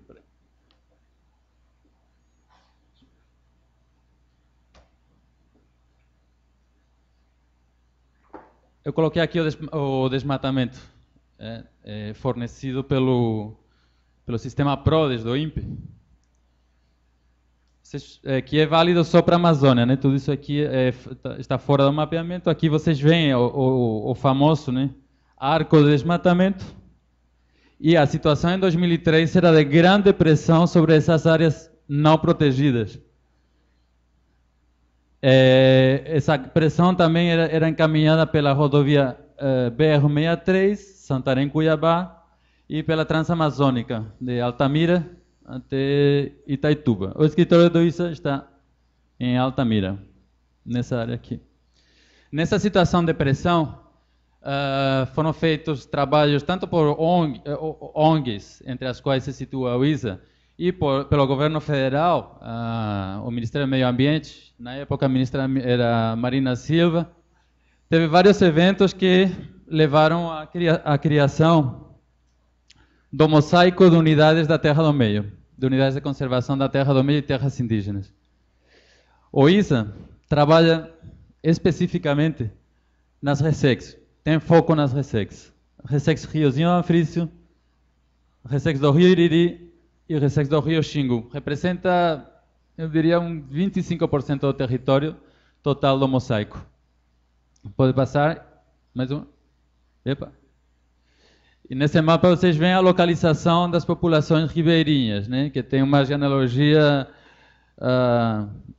Eu coloquei aqui o desmatamento fornecido pelo sistema PRODES do INPE, que é válido só para a Amazônia, né? Tudo isso aqui está fora do mapeamento. Aqui vocês veem o famoso, né, arco de desmatamento. E a situação em 2003 era de grande pressão sobre essas áreas não protegidas. Essa pressão também era encaminhada pela rodovia BR-63, Santarém-Cuiabá, e pela Transamazônica, de Altamira até Itaituba. O escritório do ISA está em Altamira, nessa área aqui. Nessa situação de pressão, foram feitos trabalhos tanto por ONGs, entre as quais se situa o ISA, e pelo governo federal, o Ministério do Meio Ambiente, na época a ministra era Marina Silva. Teve vários eventos que levaram à criação do mosaico de unidades da Terra do Meio, de unidades de conservação da Terra do Meio e terras indígenas. O ISA trabalha especificamente nas RESECs, tem foco nas RESECs. RESECs Riozinho Anfrício, RESECs do Rio Iriri e RESECs do Rio Xingu. Representa, eu diria, 25% do território total do mosaico. Pode passar mais um. Epa. E nesse mapa vocês veem a localização das populações ribeirinhas, né, que tem uma genealogia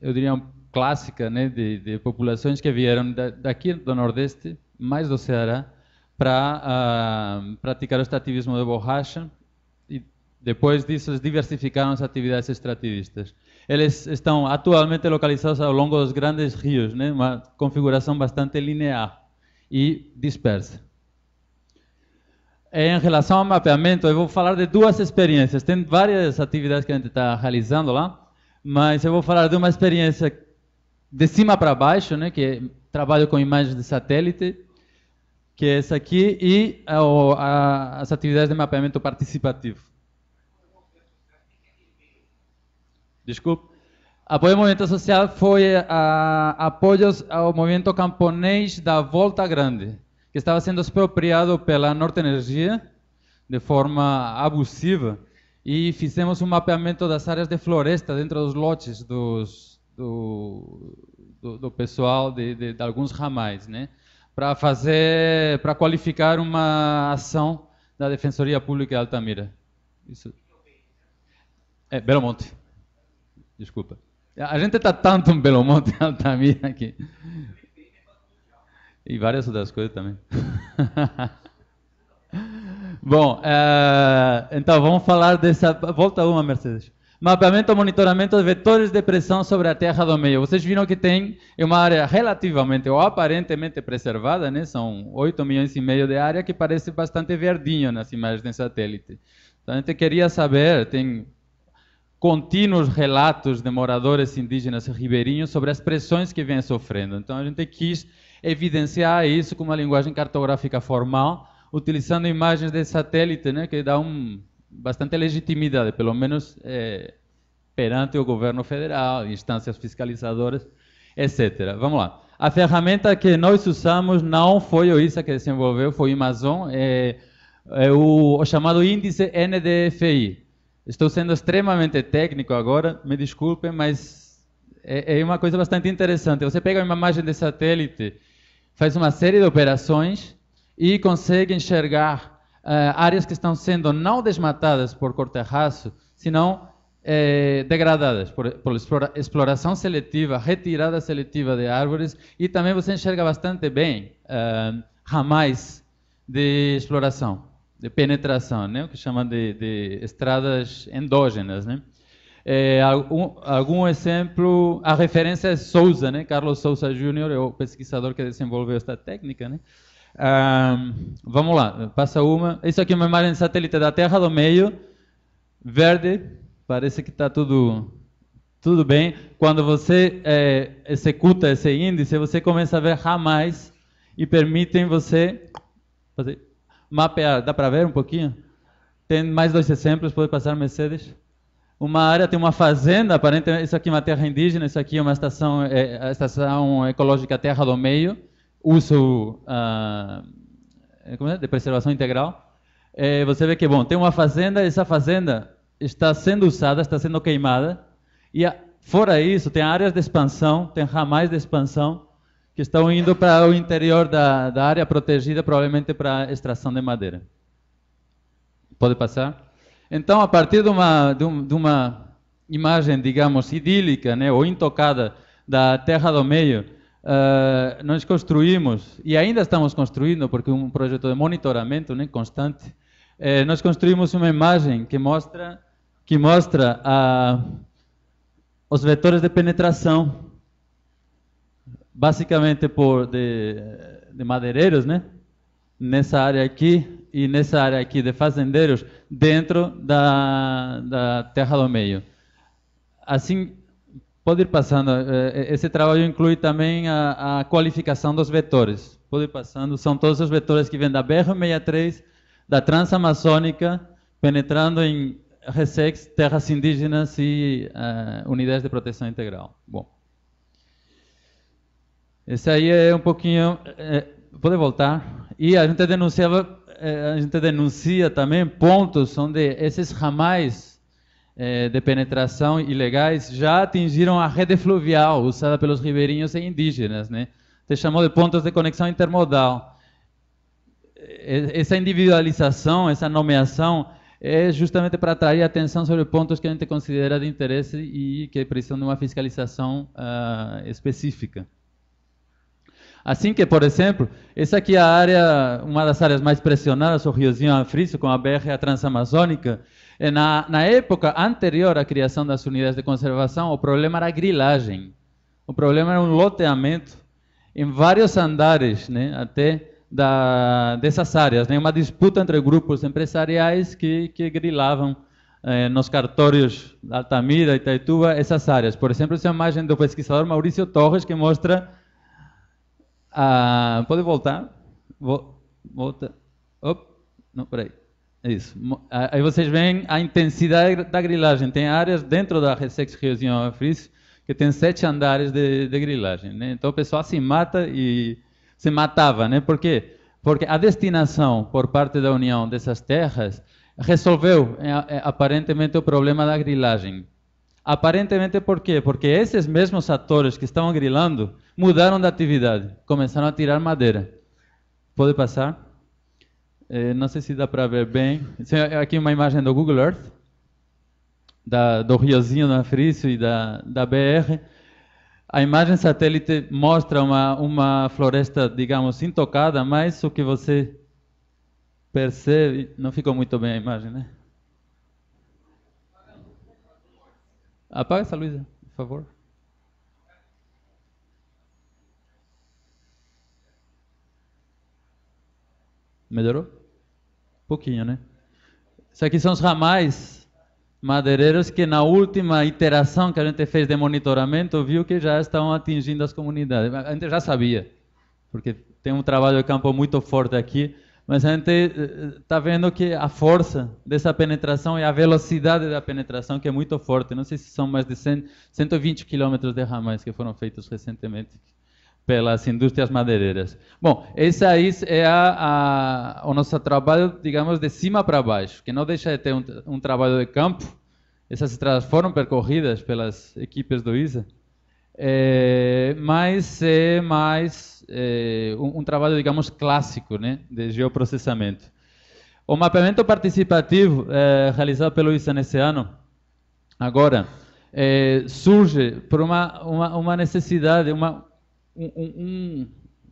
eu diria, clássica, né, de populações que vieram daqui do Nordeste, mais do Ceará, para praticar o extrativismo de borracha, e depois disso eles diversificaram as atividades extrativistas. Eles estão atualmente localizados ao longo dos grandes rios, né, uma configuração bastante linear e dispersa. Em relação ao mapeamento, eu vou falar de duas experiências. Tem várias atividades que a gente está realizando lá, mas eu vou falar de uma experiência de cima para baixo, né, que é trabalho com imagens de satélite, que é essa aqui, e as atividades de mapeamento participativo. Desculpe. Apoio ao movimento social foi apoios ao movimento camponês da Volta Grande, que estava sendo expropriado pela Norte Energia de forma abusiva, e fizemos um mapeamento das áreas de floresta dentro dos lotes do pessoal de alguns ramais, né, para qualificar uma ação da Defensoria Pública de Altamira. Isso. Belo Monte. Desculpa. A gente está tanto em Belo Monte e Altamira aqui. E várias outras coisas também. Bom, então vamos falar dessa... Volta uma, Mercedes. Mapeamento e monitoramento de vetores de pressão sobre a terra do meio. Vocês viram que tem uma área relativamente ou aparentemente preservada, né? São 8,5 milhões de área, que parece bastante verdinho nas imagens de satélite. Então a gente queria saber, tem contínuos relatos de moradores indígenas ribeirinhos sobre as pressões que vêm sofrendo. Então a gente quis evidenciar isso com uma linguagem cartográfica formal, utilizando imagens de satélite, né, que dá bastante legitimidade, pelo menos perante o governo federal, instâncias fiscalizadoras, etc. Vamos lá. A ferramenta que nós usamos não foi o ISA que desenvolveu, foi o Amazon, o chamado índice NDFI. Estou sendo extremamente técnico agora, me desculpem, mas é uma coisa bastante interessante. Você pega uma imagem de satélite, faz uma série de operações e consegue enxergar áreas que estão sendo não desmatadas por corte-raso, senão degradadas por exploração seletiva, retirada seletiva de árvores, e também você enxerga bastante bem ramais de exploração, de penetração, né? O que chama de estradas endógenas, né? Algum exemplo, a referência é Souza, né? Carlos Souza Júnior é o pesquisador que desenvolveu esta técnica, né? Vamos lá, passa uma. Isso aqui é uma imagem de satélite da Terra do Meio, verde, parece que está tudo bem. Quando você executa esse índice, você começa a ver ramais e permitem você fazer mapear. Dá para ver um pouquinho? Tem mais dois exemplos, pode passar, Mercedes. Uma área tem uma fazenda, aparentemente, isso aqui é uma terra indígena, isso aqui é uma estação, a estação ecológica Terra do Meio, uso de preservação integral. Você vê que, bom, tem uma fazenda, essa fazenda está sendo usada, está sendo queimada, e fora isso, tem áreas de expansão, tem ramais de expansão, que estão indo para o interior da área protegida, provavelmente para a extração de madeira. Pode passar? Então, a partir de uma imagem, digamos, idílica, né, ou intocada da Terra do Meio, nós construímos, e ainda estamos construindo, porque é um projeto de monitoramento, né, constante, nós construímos uma imagem que mostra os vetores de penetração, basicamente de madeireiros, né? Nessa área aqui e nessa área aqui de fazendeiros, dentro da Terra do Meio. Assim, pode ir passando. Esse trabalho inclui também a qualificação dos vetores. Pode ir passando. São todos os vetores que vêm da BR-63, da Transamazônica, penetrando em RESEX, terras indígenas e unidades de proteção integral. Bom. Esse aí é um pouquinho... pode voltar. E a gente denuncia também pontos onde esses ramais de penetração ilegais já atingiram a rede fluvial usada pelos ribeirinhos e indígenas, né? Se chamou de pontos de conexão intermodal. Essa individualização, essa nomeação é justamente para atrair atenção sobre pontos que a gente considera de interesse e que precisam de uma fiscalização específica. Assim que, por exemplo, essa aqui é a área, uma das áreas mais pressionadas, o Riozinho Anfrício, com a BR a Transamazônica. Na época anterior à criação das unidades de conservação, o problema era a grilagem. O problema era um loteamento em vários andares, né, até dessas áreas, né, uma disputa entre grupos empresariais que grilavam nos cartórios da Altamira, Itaituba, essas áreas. Por exemplo, essa imagem do pesquisador Maurício Torres, que mostra... pode voltar? Volta. Não, peraí. Isso. Aí vocês veem a intensidade da grilagem. Tem áreas dentro da Resex Riozinho Anfrício que tem 7 andares de grilagem, né? Então o pessoal se mata e se matava, né? Por quê? Porque a destinação por parte da União dessas terras resolveu aparentemente o problema da grilagem. Aparentemente por quê? Porque esses mesmos atores que estavam grilando mudaram de atividade, começaram a tirar madeira. Pode passar? Não sei se dá para ver bem. Aqui uma imagem do Google Earth, do Riozinho do Anfrício e da BR. A imagem satélite mostra uma floresta, digamos, intocada, mas o que você percebe... Não ficou muito bem a imagem, né? Apaga essa luz, por favor. Melhorou? Pouquinho, né? Isso aqui são os ramais madeireiros que na última iteração que a gente fez de monitoramento viu que já estão atingindo as comunidades. A gente já sabia, porque tem um trabalho de campo muito forte aqui, mas a gente está vendo que a força dessa penetração e a velocidade da penetração que é muito forte. Não sei se são mais de 120 quilômetros de ramais que foram feitos recentemente pelas indústrias madeireiras. Bom, esse aí é o nosso trabalho, digamos, de cima para baixo, que não deixa de ter um trabalho de campo. Essas estradas foram percorridas pelas equipes do ISA, mas é mais um trabalho, digamos, clássico, né, de geoprocessamento. O mapeamento participativo realizado pelo ISA nesse ano, agora, surge por uma necessidade,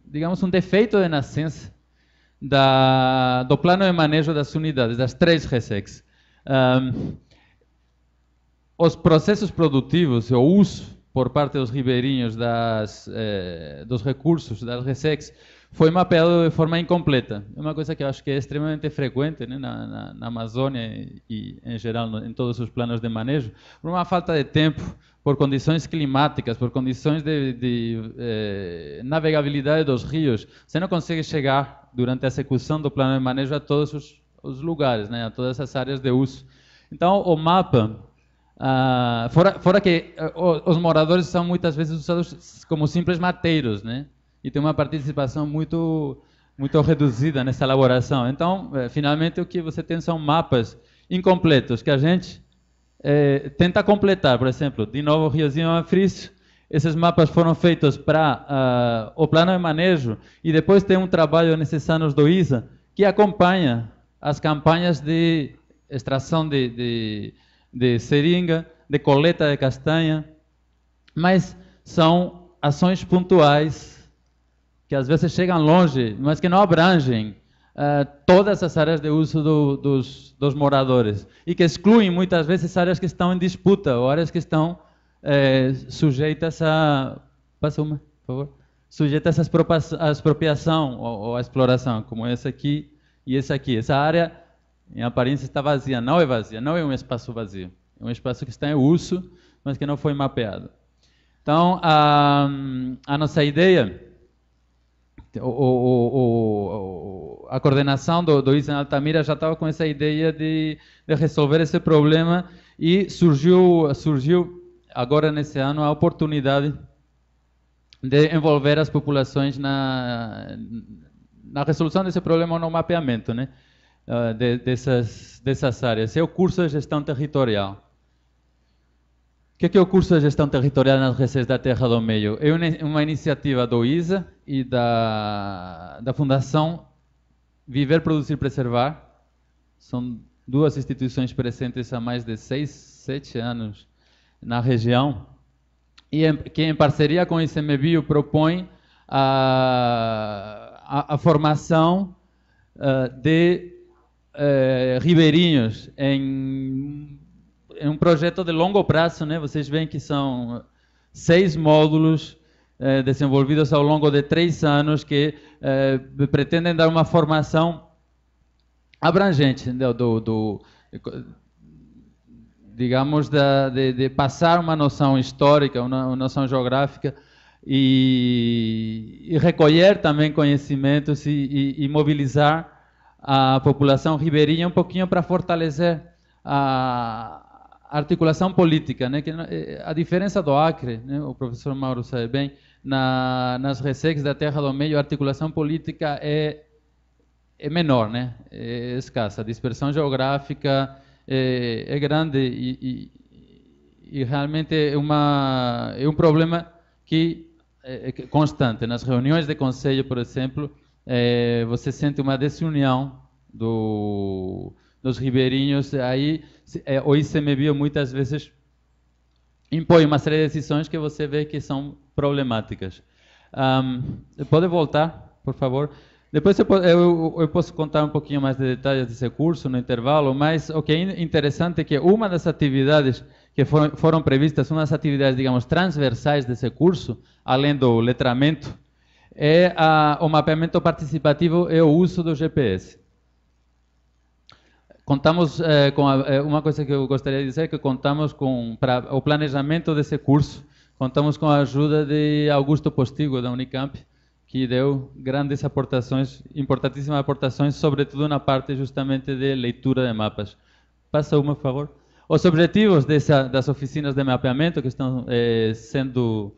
digamos, um defeito de nascença do plano de manejo das unidades, das 3 RESECs. Os processos produtivos, o uso por parte dos ribeirinhos dos recursos das RESECs foi mapeado de forma incompleta. É uma coisa que eu acho que é extremamente frequente, né, na Amazônia e, em geral, em todos os planos de manejo, por uma falta de tempo, por condições climáticas, por condições de navegabilidade dos rios. Você não consegue chegar, durante a execução do plano de manejo, a todos os lugares, né, a todas as áreas de uso. Então, o mapa, fora que os moradores são muitas vezes usados como simples mateiros, né, e tem uma participação muito reduzida nessa elaboração. Então, finalmente, o que você tem são mapas incompletos, que a gente tenta completar. Por exemplo, de novo, Riozinho Anfrício, esses mapas foram feitos para o plano de manejo, e depois tem um trabalho nesses anos do ISA, que acompanha as campanhas de extração de seringa, de coleta de castanha, mas são ações pontuais, que às vezes chegam longe, mas que não abrangem todas as áreas de uso dos moradores, e que excluem muitas vezes áreas que estão em disputa, ou áreas que estão sujeitas a... Passa uma, por favor. Sujeitas à expropriação ou à exploração, como essa aqui e essa aqui. Essa área, em aparência, está vazia. Não é vazia, não é um espaço vazio. É um espaço que está em uso, mas que não foi mapeado. Então, a nossa ideia... a coordenação do ISA em Altamira já estava com essa ideia de resolver esse problema, e surgiu agora nesse ano a oportunidade de envolver as populações na resolução desse problema no mapeamento, né, dessas áreas. É o curso de gestão territorial. O que é o curso de gestão territorial nas RESECs da Terra do Meio? É uma iniciativa do ISA e da Fundação Viver, Produzir, Preservar. São duas instituições presentes há mais de 6, 7 anos na região, e que em parceria com o ICMBio propõe a formação de ribeirinhos em um projeto de longo prazo, né? Vocês veem que são 6 módulos desenvolvidos ao longo de 3 anos que pretendem dar uma formação abrangente digamos, de passar uma noção histórica, uma noção geográfica e recolher também conhecimentos e mobilizar a população ribeirinha um pouquinho para fortalecer a articulação política, né? Que a diferença do Acre, né? O professor Mauro sabe bem, nas RECECs da Terra do Meio, a articulação política é menor, né? É escassa. A dispersão geográfica é grande e realmente é um problema que é constante. Nas reuniões de conselho, por exemplo, você sente uma desunião dos ribeirinhos. Aí o ICMBio muitas vezes impõe uma série de decisões que você vê que são problemáticas. Pode voltar, por favor? Depois eu posso contar um pouquinho mais de detalhes desse curso no intervalo, mas o que é interessante é que uma das atividades que foram previstas, uma das atividades, digamos, transversais desse curso, além do letramento, é o mapeamento participativo e o uso do GPS. Contamos com uma coisa que eu gostaria de dizer, é que contamos para o planejamento desse curso, contamos com a ajuda de Augusto Postigo, da Unicamp, que deu grandes aportações, importantíssimas aportações, sobretudo na parte justamente de leitura de mapas. Passa uma, por favor. Os objetivos das oficinas de mapeamento que estão sendo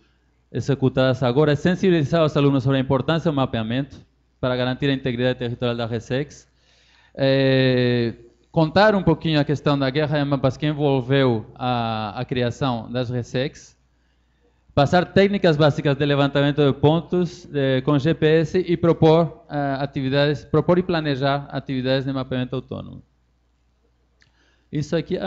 executadas agora é sensibilizar os alunos sobre a importância do mapeamento para garantir a integridade territorial da RECECs, contar um pouquinho a questão da guerra de mapas que envolveu a criação das RECECs, passar técnicas básicas de levantamento de pontos com GPS e propor propor e planejar atividades de mapeamento autônomo. Isso aqui,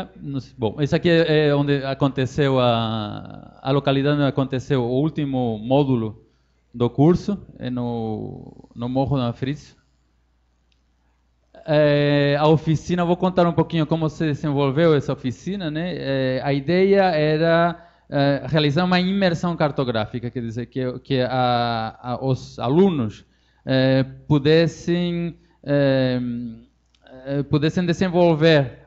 isso aqui é onde aconteceu a localidade onde aconteceu o último módulo do curso, no Morro do Afrício. A oficina, vou contar um pouquinho como se desenvolveu essa oficina, né? A ideia era realizar uma imersão cartográfica, quer dizer, que os alunos pudessem desenvolver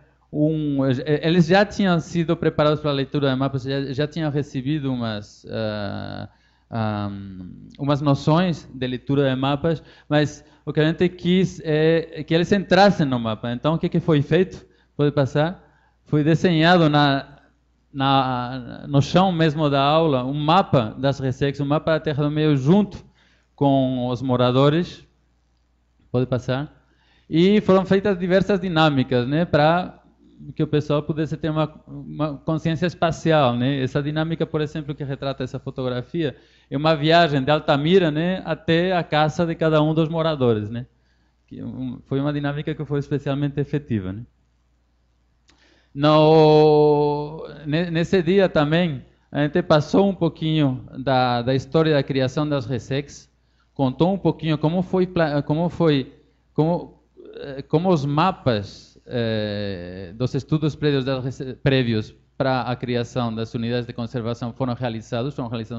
eles já tinham sido preparados para a leitura de mapas, já tinham recebido umas noções de leitura de mapas, mas o que a gente quis é que eles entrassem no mapa. Então, o que foi feito? Pode passar? Foi desenhado no chão mesmo da aula, um mapa das RECECs, um mapa da Terra do Meio junto com os moradores. Pode passar? E foram feitas diversas dinâmicas, né, para que o pessoal pudesse ter uma consciência espacial, né? Essa dinâmica, por exemplo, que retrata essa fotografia, é uma viagem de Altamira, né, até a casa de cada um dos moradores, né? Foi uma dinâmica que foi especialmente efetiva, né? Nesse dia também, a gente passou um pouquinho da história da criação das RECECs, contou um pouquinho como os mapas dos estudos prévios para a criação das unidades de conservação foram realizados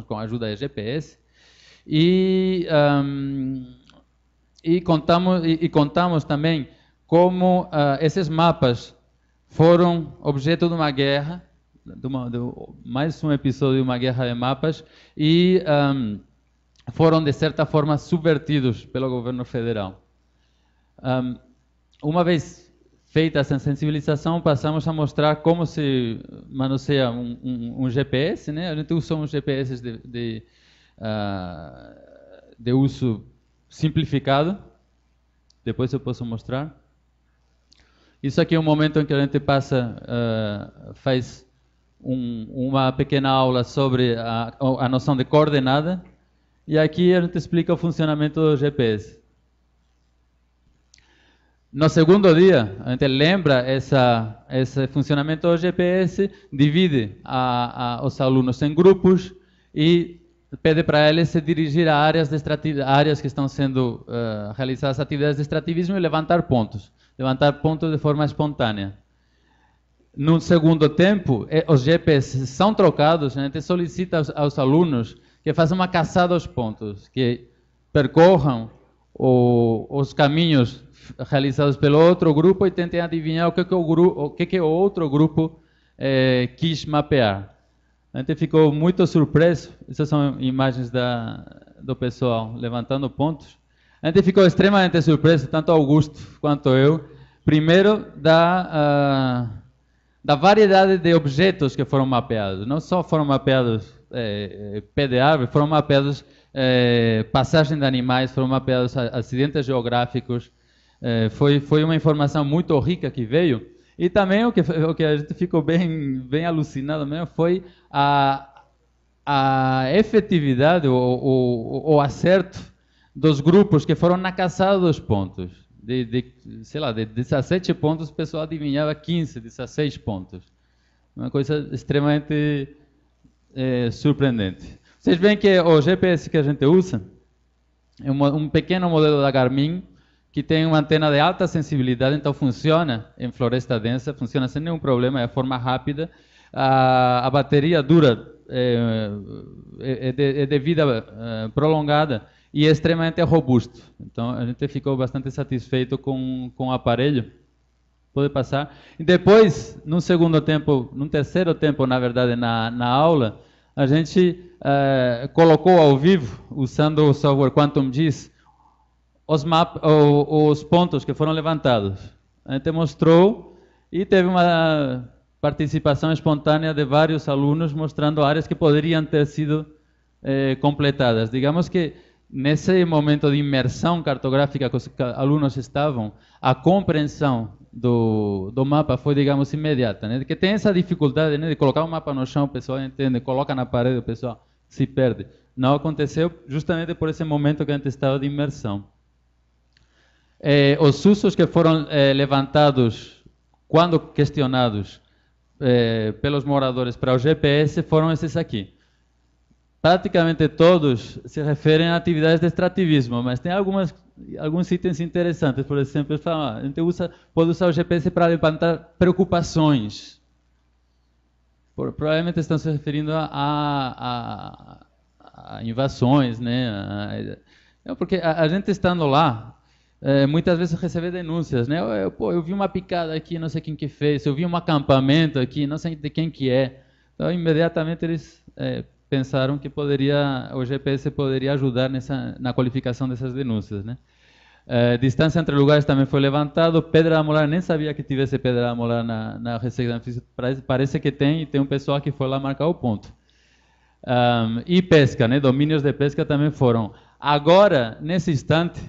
com a ajuda de GPS, e contamos também como esses mapas foram objeto de uma guerra, mais um episódio de uma guerra de mapas, e foram, de certa forma, subvertidos pelo governo federal. Uma vez feita essa sensibilização, passamos a mostrar como se manuseia um GPS, né? A gente usa uns GPS de uso simplificado. Depois eu posso mostrar. Isso aqui é um momento em que a gente faz uma pequena aula sobre a noção de coordenada, e aqui a gente explica o funcionamento do GPS. No segundo dia, a gente lembra esse funcionamento do GPS, divide os alunos em grupos e pede para eles se dirigir a áreas que estão sendo realizadas atividades de extrativismo e levantar pontos de forma espontânea. No segundo tempo, os GPS são trocados, a gente solicita aos alunos que façam uma caçada aos pontos, que percorram os caminhos realizados pelo outro grupo e tentem adivinhar o que o outro grupo quis mapear. A gente ficou muito surpreso, essas são imagens do pessoal levantando pontos. A gente ficou extremamente surpreso, tanto Augusto quanto eu, primeiro da variedade de objetos que foram mapeados. Não só foram mapeados pé de árvore, foram mapeados passagem de animais, foram mapeados acidentes geográficos. Foi uma informação muito rica que veio. E também o que a gente ficou bem alucinado mesmo foi a efetividade, o acerto dos grupos que foram na caçada dos pontos. Sei lá, de 17 pontos, o pessoal adivinhava 15, 16 pontos. Uma coisa extremamente surpreendente. Vocês veem que o GPS que a gente usa é um pequeno modelo da Garmin, que tem uma antena de alta sensibilidade, então funciona em floresta densa, funciona sem nenhum problema, é de forma rápida. A bateria dura, é de vida prolongada e é extremamente robusto. Então a gente ficou bastante satisfeito com o aparelho. Pode passar. E depois, num terceiro tempo, na verdade, na aula, a gente colocou ao vivo, usando o software QuantumGIS, os pontos que foram levantados. A gente mostrou e teve uma participação espontânea de vários alunos mostrando áreas que poderiam ter sido completadas. Digamos que nesse momento de imersão cartográfica que os alunos estavam, a compreensão do mapa foi, digamos, imediata, né? Que tem essa dificuldade, né, de colocar o mapa no chão, o pessoal entende, coloca na parede, o pessoal se perde. Não aconteceu justamente por esse momento que a gente estava de imersão. Os usos que foram levantados quando questionados pelos moradores para o GPS foram esses aqui. Praticamente todos se referem a atividades de extrativismo, mas tem alguns itens interessantes. Por exemplo, a gente pode usar o GPS para levantar preocupações. Provavelmente estão se referindo a invasões, né? Porque a gente estando lá, muitas vezes recebe denúncias, né? Eu vi uma picada aqui, não sei quem que fez. Eu vi um acampamento aqui, não sei de quem que é. Então, imediatamente eles pensaram que o GPS poderia ajudar na qualificação dessas denúncias, né? Distância entre lugares também foi levantado. Pedra molar, nem sabia que tivesse pedra molar na Receita. Parece que tem, e tem um pessoal que foi lá marcar o ponto. E pesca, né? Domínios de pesca também foram. Agora, nesse instante,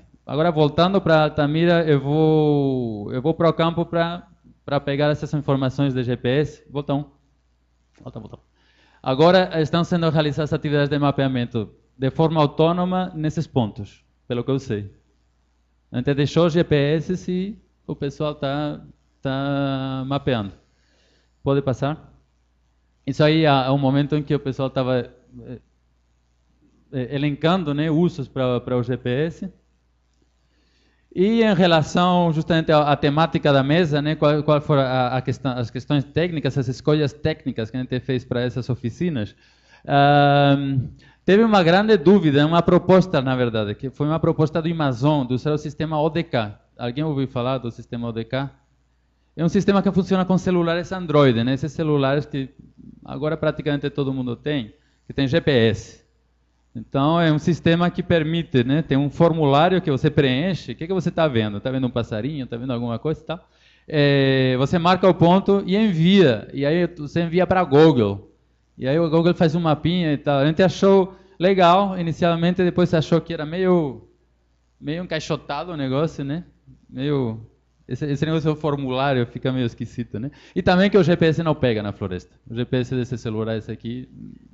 voltando para Altamira, eu vou para o campo para pegar essas informações de GPS. Volta. Agora estão sendo realizadas atividades de mapeamento de forma autônoma nesses pontos, pelo que eu sei. A gente deixou os GPS e o pessoal está mapeando. Pode passar? Isso aí é um momento em que o pessoal estava elencando, né, usos para o GPS. E em relação justamente à temática da mesa, né, qual foram as questões técnicas, as escolhas técnicas que a gente fez para essas oficinas, teve uma grande dúvida, uma proposta, na verdade, que foi uma proposta do Amazon, de usar o sistema ODK. Alguém ouviu falar do sistema ODK? É um sistema que funciona com celulares Android, né? Esses celulares que agora praticamente todo mundo tem, que tem GPS. Então, é um sistema que permite, né? Tem um formulário que você preenche. O que você está vendo? Está vendo um passarinho? Está vendo alguma coisa e tal? Você marca o ponto e envia. E aí você envia para a Google. E aí o Google faz um mapinha e tal. A gente achou legal inicialmente, depois achou que era meio encaixotado o negócio, né? Esse negócio do formulário fica meio esquisito, né? E também que o GPS não pega na floresta. O GPS desses celulares aqui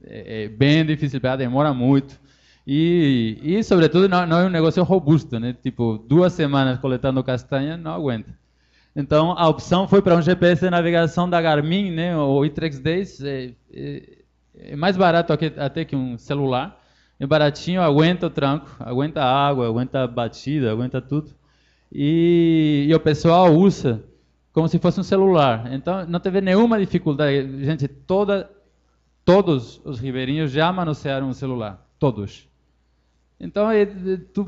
é bem difícil de pegar, demora muito. E sobretudo, não é um negócio robusto, né? Tipo, 2 semanas coletando castanha, não aguenta. Então, a opção foi para um GPS de navegação da Garmin, né? O iTrex 10, é mais barato até que um celular. É baratinho, aguenta o tranco, aguenta a água, aguenta a batida, aguenta tudo. E o pessoal usa como se fosse um celular. Então, não teve nenhuma dificuldade. Gente, todos os ribeirinhos já manusearam um celular. Todos. Então, tu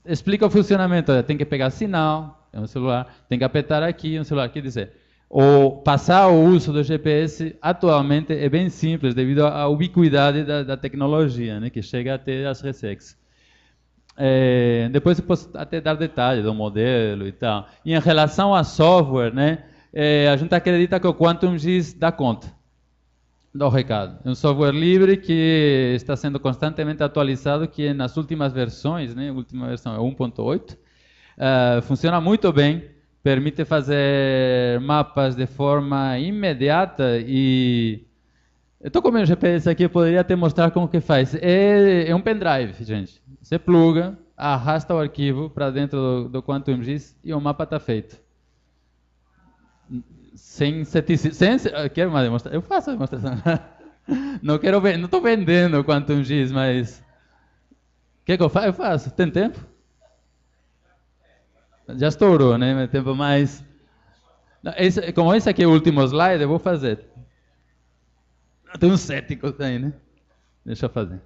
explica o funcionamento. Tem que pegar sinal, é um celular. Tem que apertar aqui, é um celular. Quer dizer, passar o uso do GPS atualmente é bem simples, devido à ubiquidade da tecnologia, né, que chega até as Resex. Depois eu posso até dar detalhes do modelo e tal. E em relação a software, né, a gente acredita que o QuantumGIS dá conta do recado. É um software livre que está sendo constantemente atualizado, que nas últimas versões, né, a última versão é 1.8, funciona muito bem, permite fazer mapas de forma imediata e... Eu estou com o meu GPS aqui, eu poderia até mostrar como que faz. É um pendrive, gente. Você pluga, arrasta o arquivo para dentro do QuantumGIS e o mapa está feito. Sem ceticismo. Quero uma demonstração? Eu faço a demonstração. Não estou vendendo o QuantumGIS, mas... Quer que eu faça? Eu faço. Tem tempo? Já estourou, né? Mas tempo mais... Como esse aqui é o último slide, eu vou fazer. Tem uns céticos aí, né? Deixa eu fazer.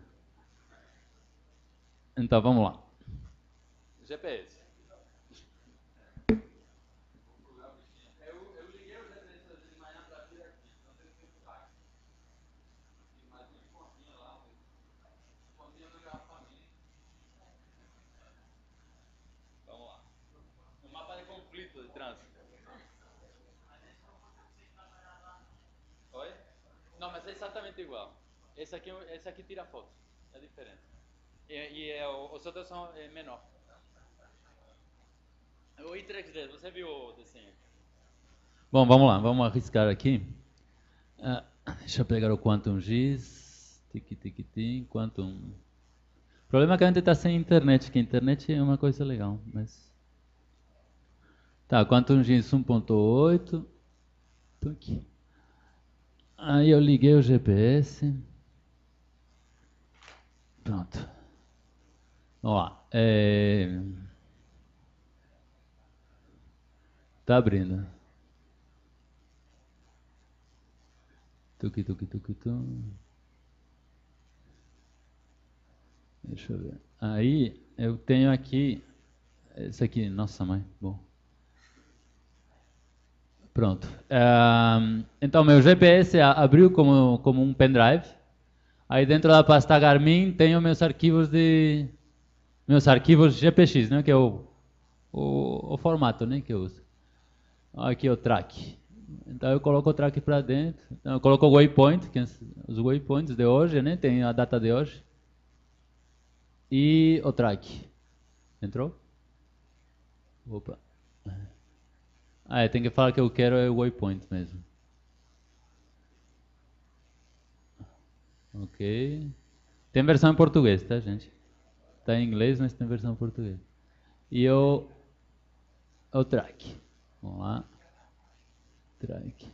Então, vamos lá. GPS. Eu liguei o GPS de manhã para vir aqui. Não tem tempo táxi. Mas tem um pontinho lá. Um pontinho do engarrafamento. Vamos lá. O mapa de conflito de trânsito. Oi? Não, mas é exatamente igual. Esse aqui tira foto. É diferente. Os outros são menor. O iTrex 10, você viu o desenho? Bom, vamos lá. Vamos arriscar aqui. Deixa eu pegar o QuantumGIS. Tiqui, Quantum. O problema é que a gente está sem internet, que a internet é uma coisa legal, mas... Tá, QuantumGIS 1.8. Aí eu liguei o GPS. Pronto. Vamos lá. Tá abrindo. Tuqui. Deixa eu ver. Aí eu tenho aqui. Esse aqui, nossa mãe. Bom. Pronto. Então, meu GPS abriu como um pendrive. Aí dentro da pasta Garmin tenho meus arquivos GPX, né, que é o formato, né, que eu uso. Aqui é o track. Então eu coloco o track para dentro. Então, eu coloco o waypoint, que os waypoints de hoje, né, tem a data de hoje. E o track. Entrou? Opa. Tem que falar que eu quero é o waypoint mesmo. Ok. Tem versão em português, tá, gente? Tá em inglês, mas tem versão em português. E o track. Vamos lá. Track.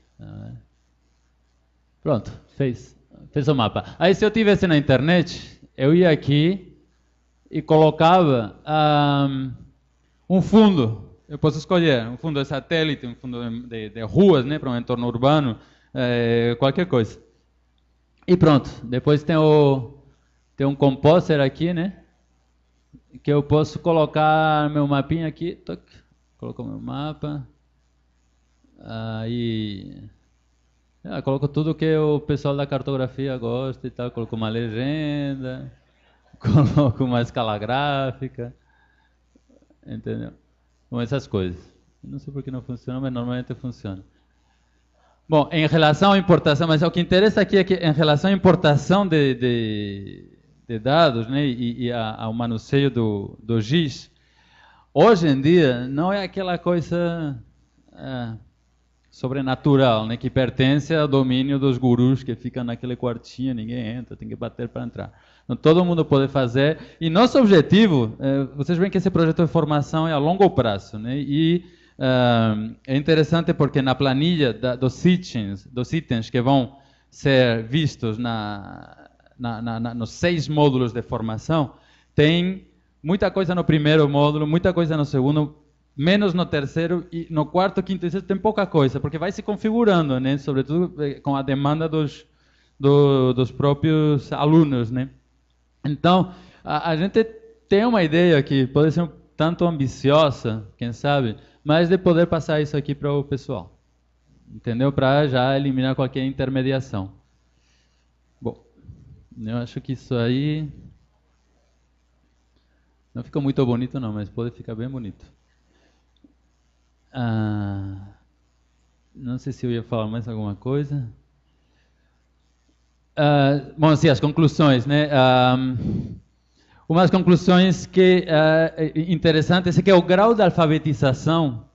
Pronto, fez o mapa. Aí se eu tivesse na internet, eu ia aqui e colocava um fundo. Eu posso escolher um fundo de satélite, um fundo de ruas, né, para um entorno urbano, qualquer coisa. E pronto. Depois tem um composer aqui, né, que eu posso colocar meu mapinha aqui. Coloco meu mapa. Aí coloco tudo que o pessoal da cartografia gosta e tal. Coloco uma legenda, coloco uma escala gráfica, entendeu? Com essas coisas. Não sei por que não funciona, mas normalmente funciona. Bom, em relação à importação, mas o que interessa aqui é que em relação à importação de dados, né, e ao manuseio do GIS, hoje em dia não é aquela coisa sobrenatural, né, que pertence ao domínio dos gurus que ficam naquele quartinho, ninguém entra, tem que bater para entrar. Então, todo mundo pode fazer. E nosso objetivo, vocês veem que esse projeto de formação é a longo prazo, né? E é interessante porque na planilha dos itens que vão ser vistos nos 6 módulos de formação, tem muita coisa no primeiro módulo, muita coisa no segundo, menos no terceiro, e no quarto, quinto e sexto tem pouca coisa, porque vai se configurando, né? Sobretudo com a demanda dos próprios alunos, né? Então, a gente tem uma ideia que pode ser um tanto ambiciosa, quem sabe, mas de poder passar isso aqui para o pessoal, entendeu? Para já eliminar qualquer intermediação. Bom, eu acho que isso aí não fica muito bonito não, mas pode ficar bem bonito. Não sei se eu ia falar mais alguma coisa. Bom, sim, as conclusões, né? Umas conclusões que interessantes é que o grau de alfabetização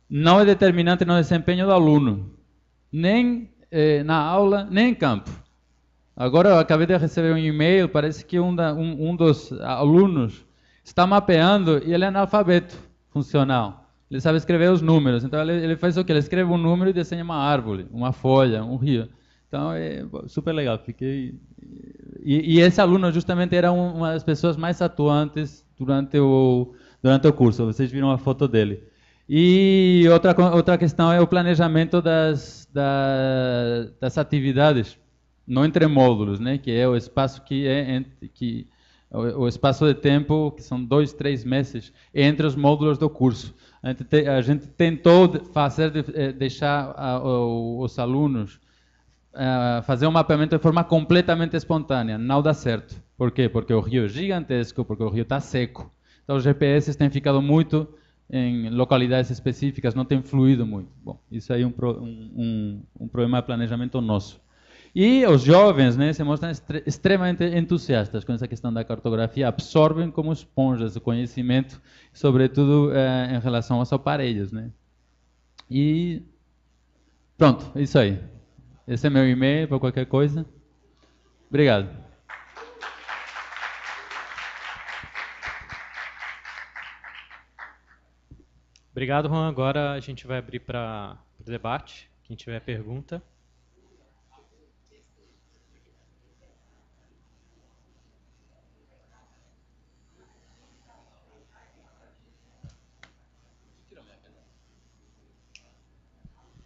não é determinante no desempenho do aluno, nem na aula, nem em campo. Agora eu acabei de receber um e-mail, parece que um dos alunos está mapeando e ele é analfabeto funcional. Ele sabe escrever os números, então ele faz o quê? Ele escreve um número e desenha uma árvore, uma folha, um rio. Então é super legal, E esse aluno justamente era uma das pessoas mais atuantes durante o curso, vocês viram a foto dele. E outra questão é o planejamento das atividades, não entre módulos, né? Que é o espaço o espaço de tempo, que são 2, 3 meses, entre os módulos do curso. A gente tentou deixar os alunos fazer um mapeamento de forma completamente espontânea. Não dá certo. Por quê? Porque o rio é gigantesco, porque o rio está seco. Então os GPS têm ficado muito em localidades específicas, não tem fluído muito. Bom, isso aí é um problema de planejamento nosso. E os jovens, né, se mostram extremamente entusiastas com essa questão da cartografia, absorvem como esponjas o conhecimento, sobretudo em relação aos aparelhos, né? E pronto, é isso aí. Esse é meu e-mail para qualquer coisa. Obrigado. Obrigado, Juan. Agora a gente vai abrir para o debate. Quem tiver pergunta.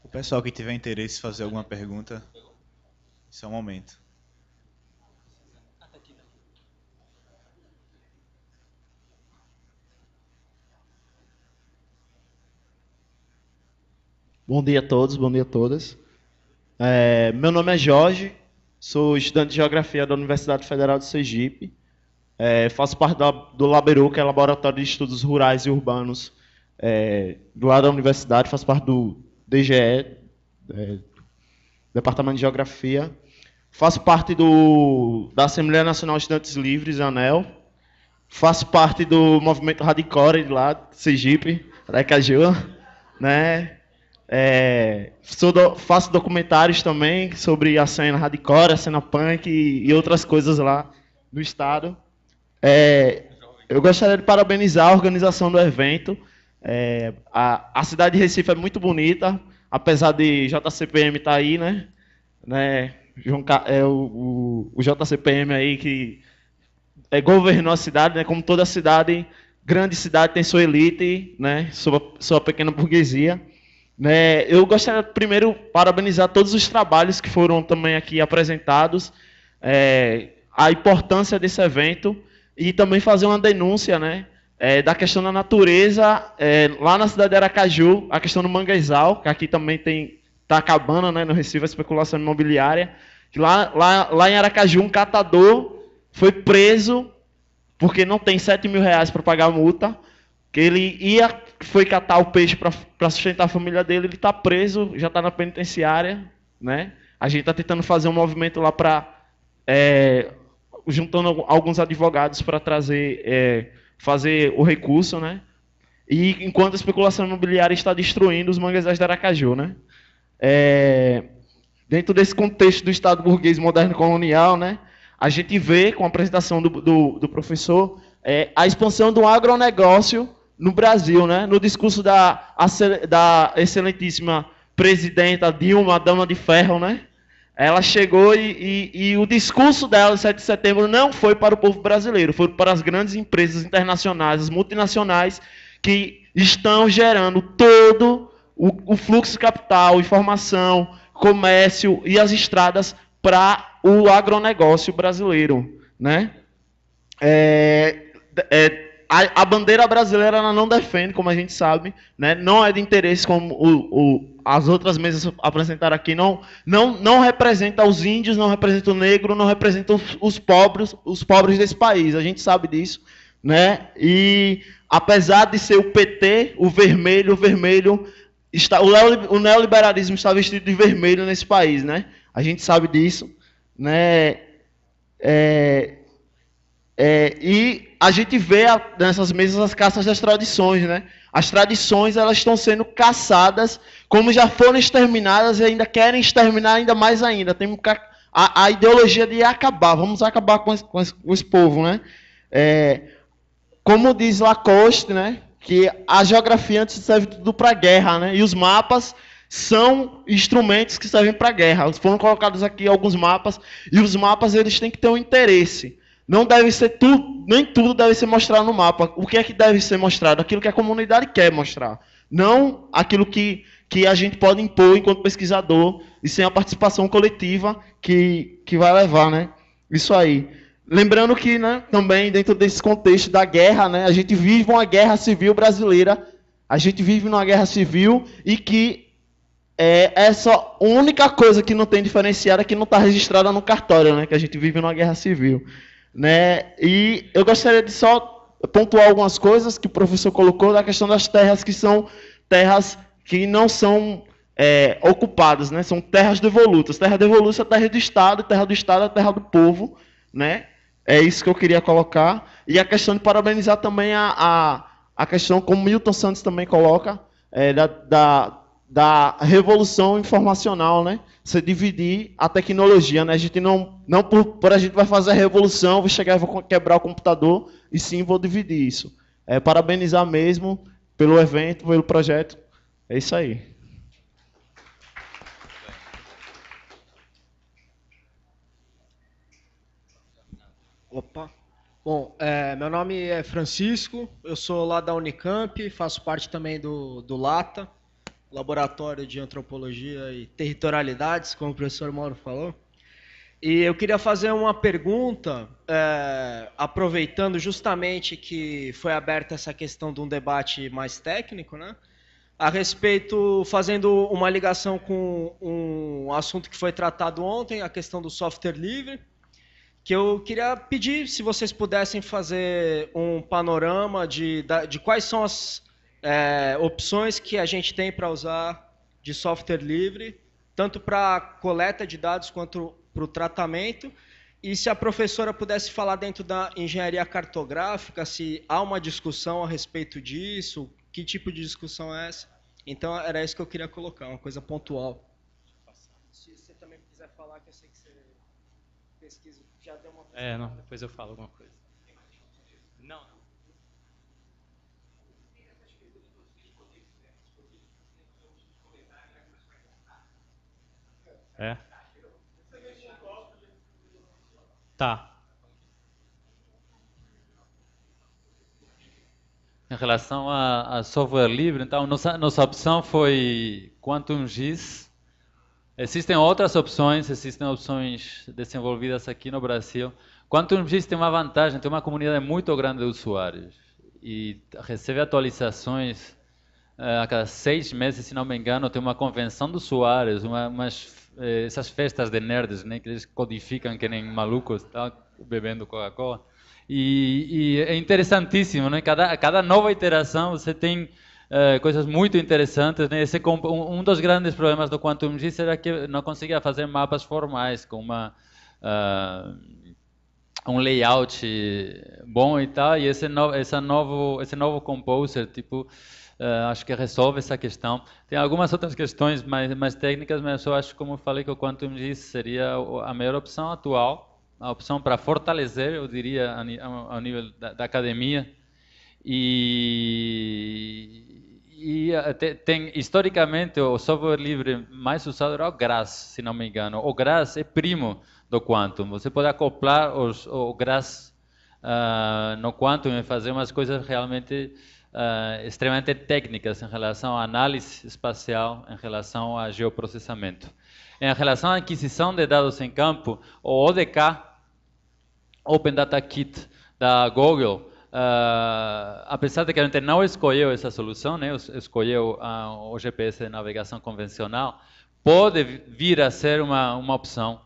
O pessoal que tiver interesse em fazer alguma pergunta, esse é o momento. Bom dia a todos, bom dia a todas. Meu nome é Jorge, sou estudante de Geografia da Universidade Federal de Sergipe. Faço parte do Laberu, que é Laboratório de Estudos Rurais e Urbanos, do lado da universidade, faço parte do DGE, Departamento de Geografia. Faço parte da Assembleia Nacional de Estudantes Livres, ANEL. Faço parte do movimento Hardcore de lá, de Sergipe, Aracaju, né? Faço documentários também sobre a cena hardcore, a cena punk e outras coisas lá do estado. Eu gostaria de parabenizar a organização do evento. A cidade de Recife é muito bonita, apesar de JCPM estar aí, né? O JCPM aí que governou a cidade, né? Como toda cidade, grande cidade tem sua elite, né? Sua pequena burguesia. Eu gostaria primeiro parabenizar todos os trabalhos que foram também aqui apresentados, a importância desse evento e também fazer uma denúncia, né, da questão da natureza lá na cidade de Aracaju, a questão do manguezal, que aqui também está acabando, né, no Recife, a especulação imobiliária. Que lá em Aracaju, um catador foi preso porque não tem R$7.000 para pagar a multa, que ele foi catar o peixe para sustentar a família dele, ele está preso, já está na penitenciária, né? A gente está tentando fazer um movimento lá juntando alguns advogados para fazer o recurso, né? e enquanto a especulação imobiliária está destruindo os manguezais de Aracaju, né? Dentro desse contexto do Estado burguês moderno colonial, né, a gente vê, com a apresentação do professor, a expansão do agronegócio no Brasil, né? No discurso da excelentíssima presidenta Dilma, a Dama de Ferro, né? Ela chegou e o discurso dela, no 7 de setembro, não foi para o povo brasileiro, foi para as grandes empresas internacionais, as multinacionais, que estão gerando todo o fluxo de capital, informação, comércio e as estradas para o agronegócio brasileiro, né? A bandeira brasileira ela não defende, como a gente sabe, né? Não é de interesse, como as outras mesas apresentaram aqui, não representa os índios, não representa o negro, não representa os pobres desse país. A gente sabe disso, né? E apesar de ser o PT, o vermelho está, o neoliberalismo está vestido de vermelho nesse país, né? A gente sabe disso, né? E a gente vê nessas mesas as caças das tradições, né? As tradições elas estão sendo caçadas, como já foram exterminadas e ainda querem exterminar ainda mais ainda. Tem a ideologia de acabar, vamos acabar com esse povo, né? Como diz Lacoste, né? Que a geografia antes serve tudo para guerra, né? E os mapas são instrumentos que servem para guerra. Foram colocados aqui alguns mapas e os mapas eles têm que ter um interesse. Não deve ser tudo, nem tudo deve ser mostrado no mapa. O que é que deve ser mostrado? Aquilo que a comunidade quer mostrar. Não aquilo que a gente pode impor enquanto pesquisador e sem a participação coletiva que vai levar, né? Isso aí. Lembrando que, né, também dentro desse contexto da guerra, né, a gente vive uma guerra civil brasileira. A gente vive numa guerra civil e que essa única coisa que não tem diferenciada é que não está registrada no cartório, né? Que a gente vive numa guerra civil. Né? E eu gostaria de só pontuar algumas coisas que o professor colocou da questão das terras que são terras que não são ocupadas, né? São terras devolutas. Terra devoluta é terra do Estado é terra do povo, né? É isso que eu queria colocar. E a questão de parabenizar também a questão, como Milton Santos também coloca, da revolução informacional, né? Você dividir a tecnologia, né? A gente não por a gente vai fazer a revolução, vou chegar e vou quebrar o computador, e sim vou dividir isso. Parabenizar mesmo pelo evento, pelo projeto. É isso aí. Opa. Bom, meu nome é Francisco, eu sou lá da Unicamp, faço parte também do LATA, Laboratório de Antropologia e Territorialidades, como o professor Mauro falou. E eu queria fazer uma pergunta, aproveitando justamente que foi aberta essa questão de um debate mais técnico, né? A respeito, fazendo uma ligação com um assunto que foi tratado ontem, a questão do software livre, que eu queria pedir se vocês pudessem fazer um panorama de quais são as opções que a gente tem para usar de software livre, tanto para coleta de dados quanto para o tratamento, e se a professora pudesse falar dentro da engenharia cartográfica, se há uma discussão a respeito disso, que tipo de discussão é essa? Então, era isso que eu queria colocar, uma coisa pontual. Se você também quiser falar, que eu sei que você pesquisa, já deu uma... não, depois eu falo alguma coisa. Não. Tá. Em relação a software livre, então, nossa opção foi QuantumGIS. Existem outras opções, existem opções desenvolvidas aqui no Brasil. QuantumGIS tem uma vantagem, tem uma comunidade muito grande de usuários e recebe atualizações a cada 6 meses, se não me engano. Tem uma convenção de usuários, essas festas de nerds, né, que eles codificam que nem malucos, tá, bebendo Coca-Cola. E é interessantíssimo, né? Cada nova iteração você tem coisas muito interessantes, né? Um dos grandes problemas do QuantumGIS era que não conseguia fazer mapas formais com uma um layout bom e tal, e esse novo Composer, tipo, acho que resolve essa questão. Tem algumas outras questões mais técnicas, mas eu acho, como eu falei, que o Quantum GIS seria a melhor opção atual, a opção para fortalecer, eu diria, ao nível da academia. Tem, historicamente, o software livre mais usado era o GRASS, se não me engano. O GRASS é primo do Quantum. Você pode acoplar o GRASS no Quantum e fazer umas coisas realmente extremamente técnicas em relação à análise espacial, em relação a geoprocessamento. Em relação à aquisição de dados em campo, o ODK, Open Data Kit, da Google, apesar de que a gente não escolheu essa solução, né, escolheu o GPS de navegação convencional, pode vir a ser uma opção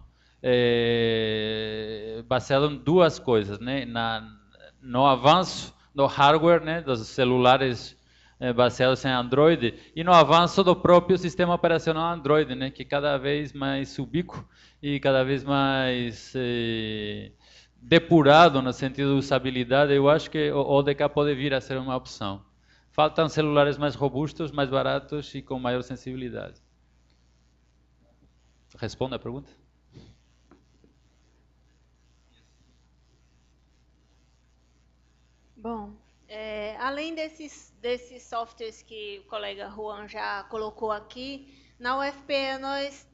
baseada em duas coisas, né, no avanço do hardware, né, dos celulares baseados em Android, e no avanço do próprio sistema operacional Android, né, que cada vez mais ubíquo e cada vez mais depurado no sentido de usabilidade. Eu acho que o ODK pode vir a ser uma opção. Faltam celulares mais robustos, mais baratos e com maior sensibilidade. Responda a pergunta. Bom, além desses softwares que o colega Juan já colocou aqui, na UFPE nós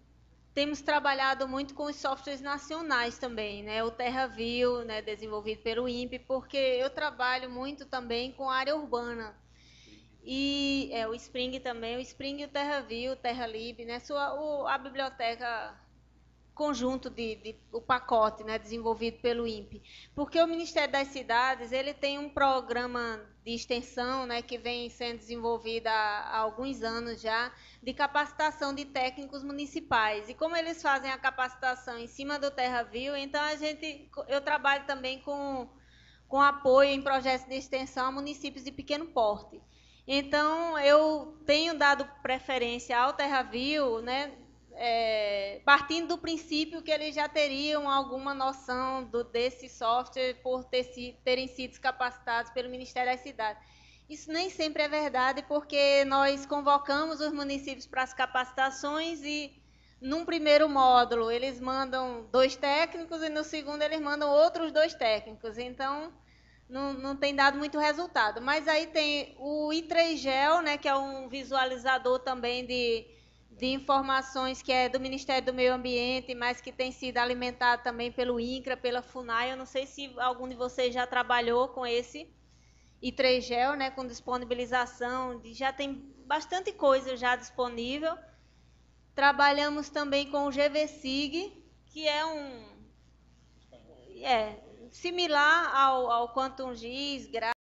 temos trabalhado muito com os softwares nacionais também, né? O TerraView, né, desenvolvido pelo INPE, porque eu trabalho muito também com a área urbana. E o Spring também, o Spring e o TerraView, o TerraLib, né? A biblioteca conjunto o pacote, né, desenvolvido pelo INPE. Porque o Ministério das Cidades, ele tem um programa de extensão, né, que vem sendo desenvolvido há alguns anos já, de capacitação de técnicos municipais. E como eles fazem a capacitação em cima do TerraView, então eu trabalho também com apoio em projetos de extensão a municípios de pequeno porte. Então, eu tenho dado preferência ao TerraView, né, partindo do princípio que eles já teriam alguma noção desse software por terem sido capacitados pelo Ministério das Cidades. Isso nem sempre é verdade, porque nós convocamos os municípios para as capacitações e, num primeiro módulo, eles mandam 2 técnicos e no segundo eles mandam outros 2 técnicos. Então, não tem dado muito resultado. Mas aí tem o i3Gel, né, que é um visualizador também de informações que é do Ministério do Meio Ambiente, mas que tem sido alimentado também pelo INCRA, pela FUNAI. Eu não sei se algum de vocês já trabalhou com esse i3Gel, né, com disponibilização, já tem bastante coisa já disponível. Trabalhamos também com o GVSIG, que é similar ao Quantum GIS,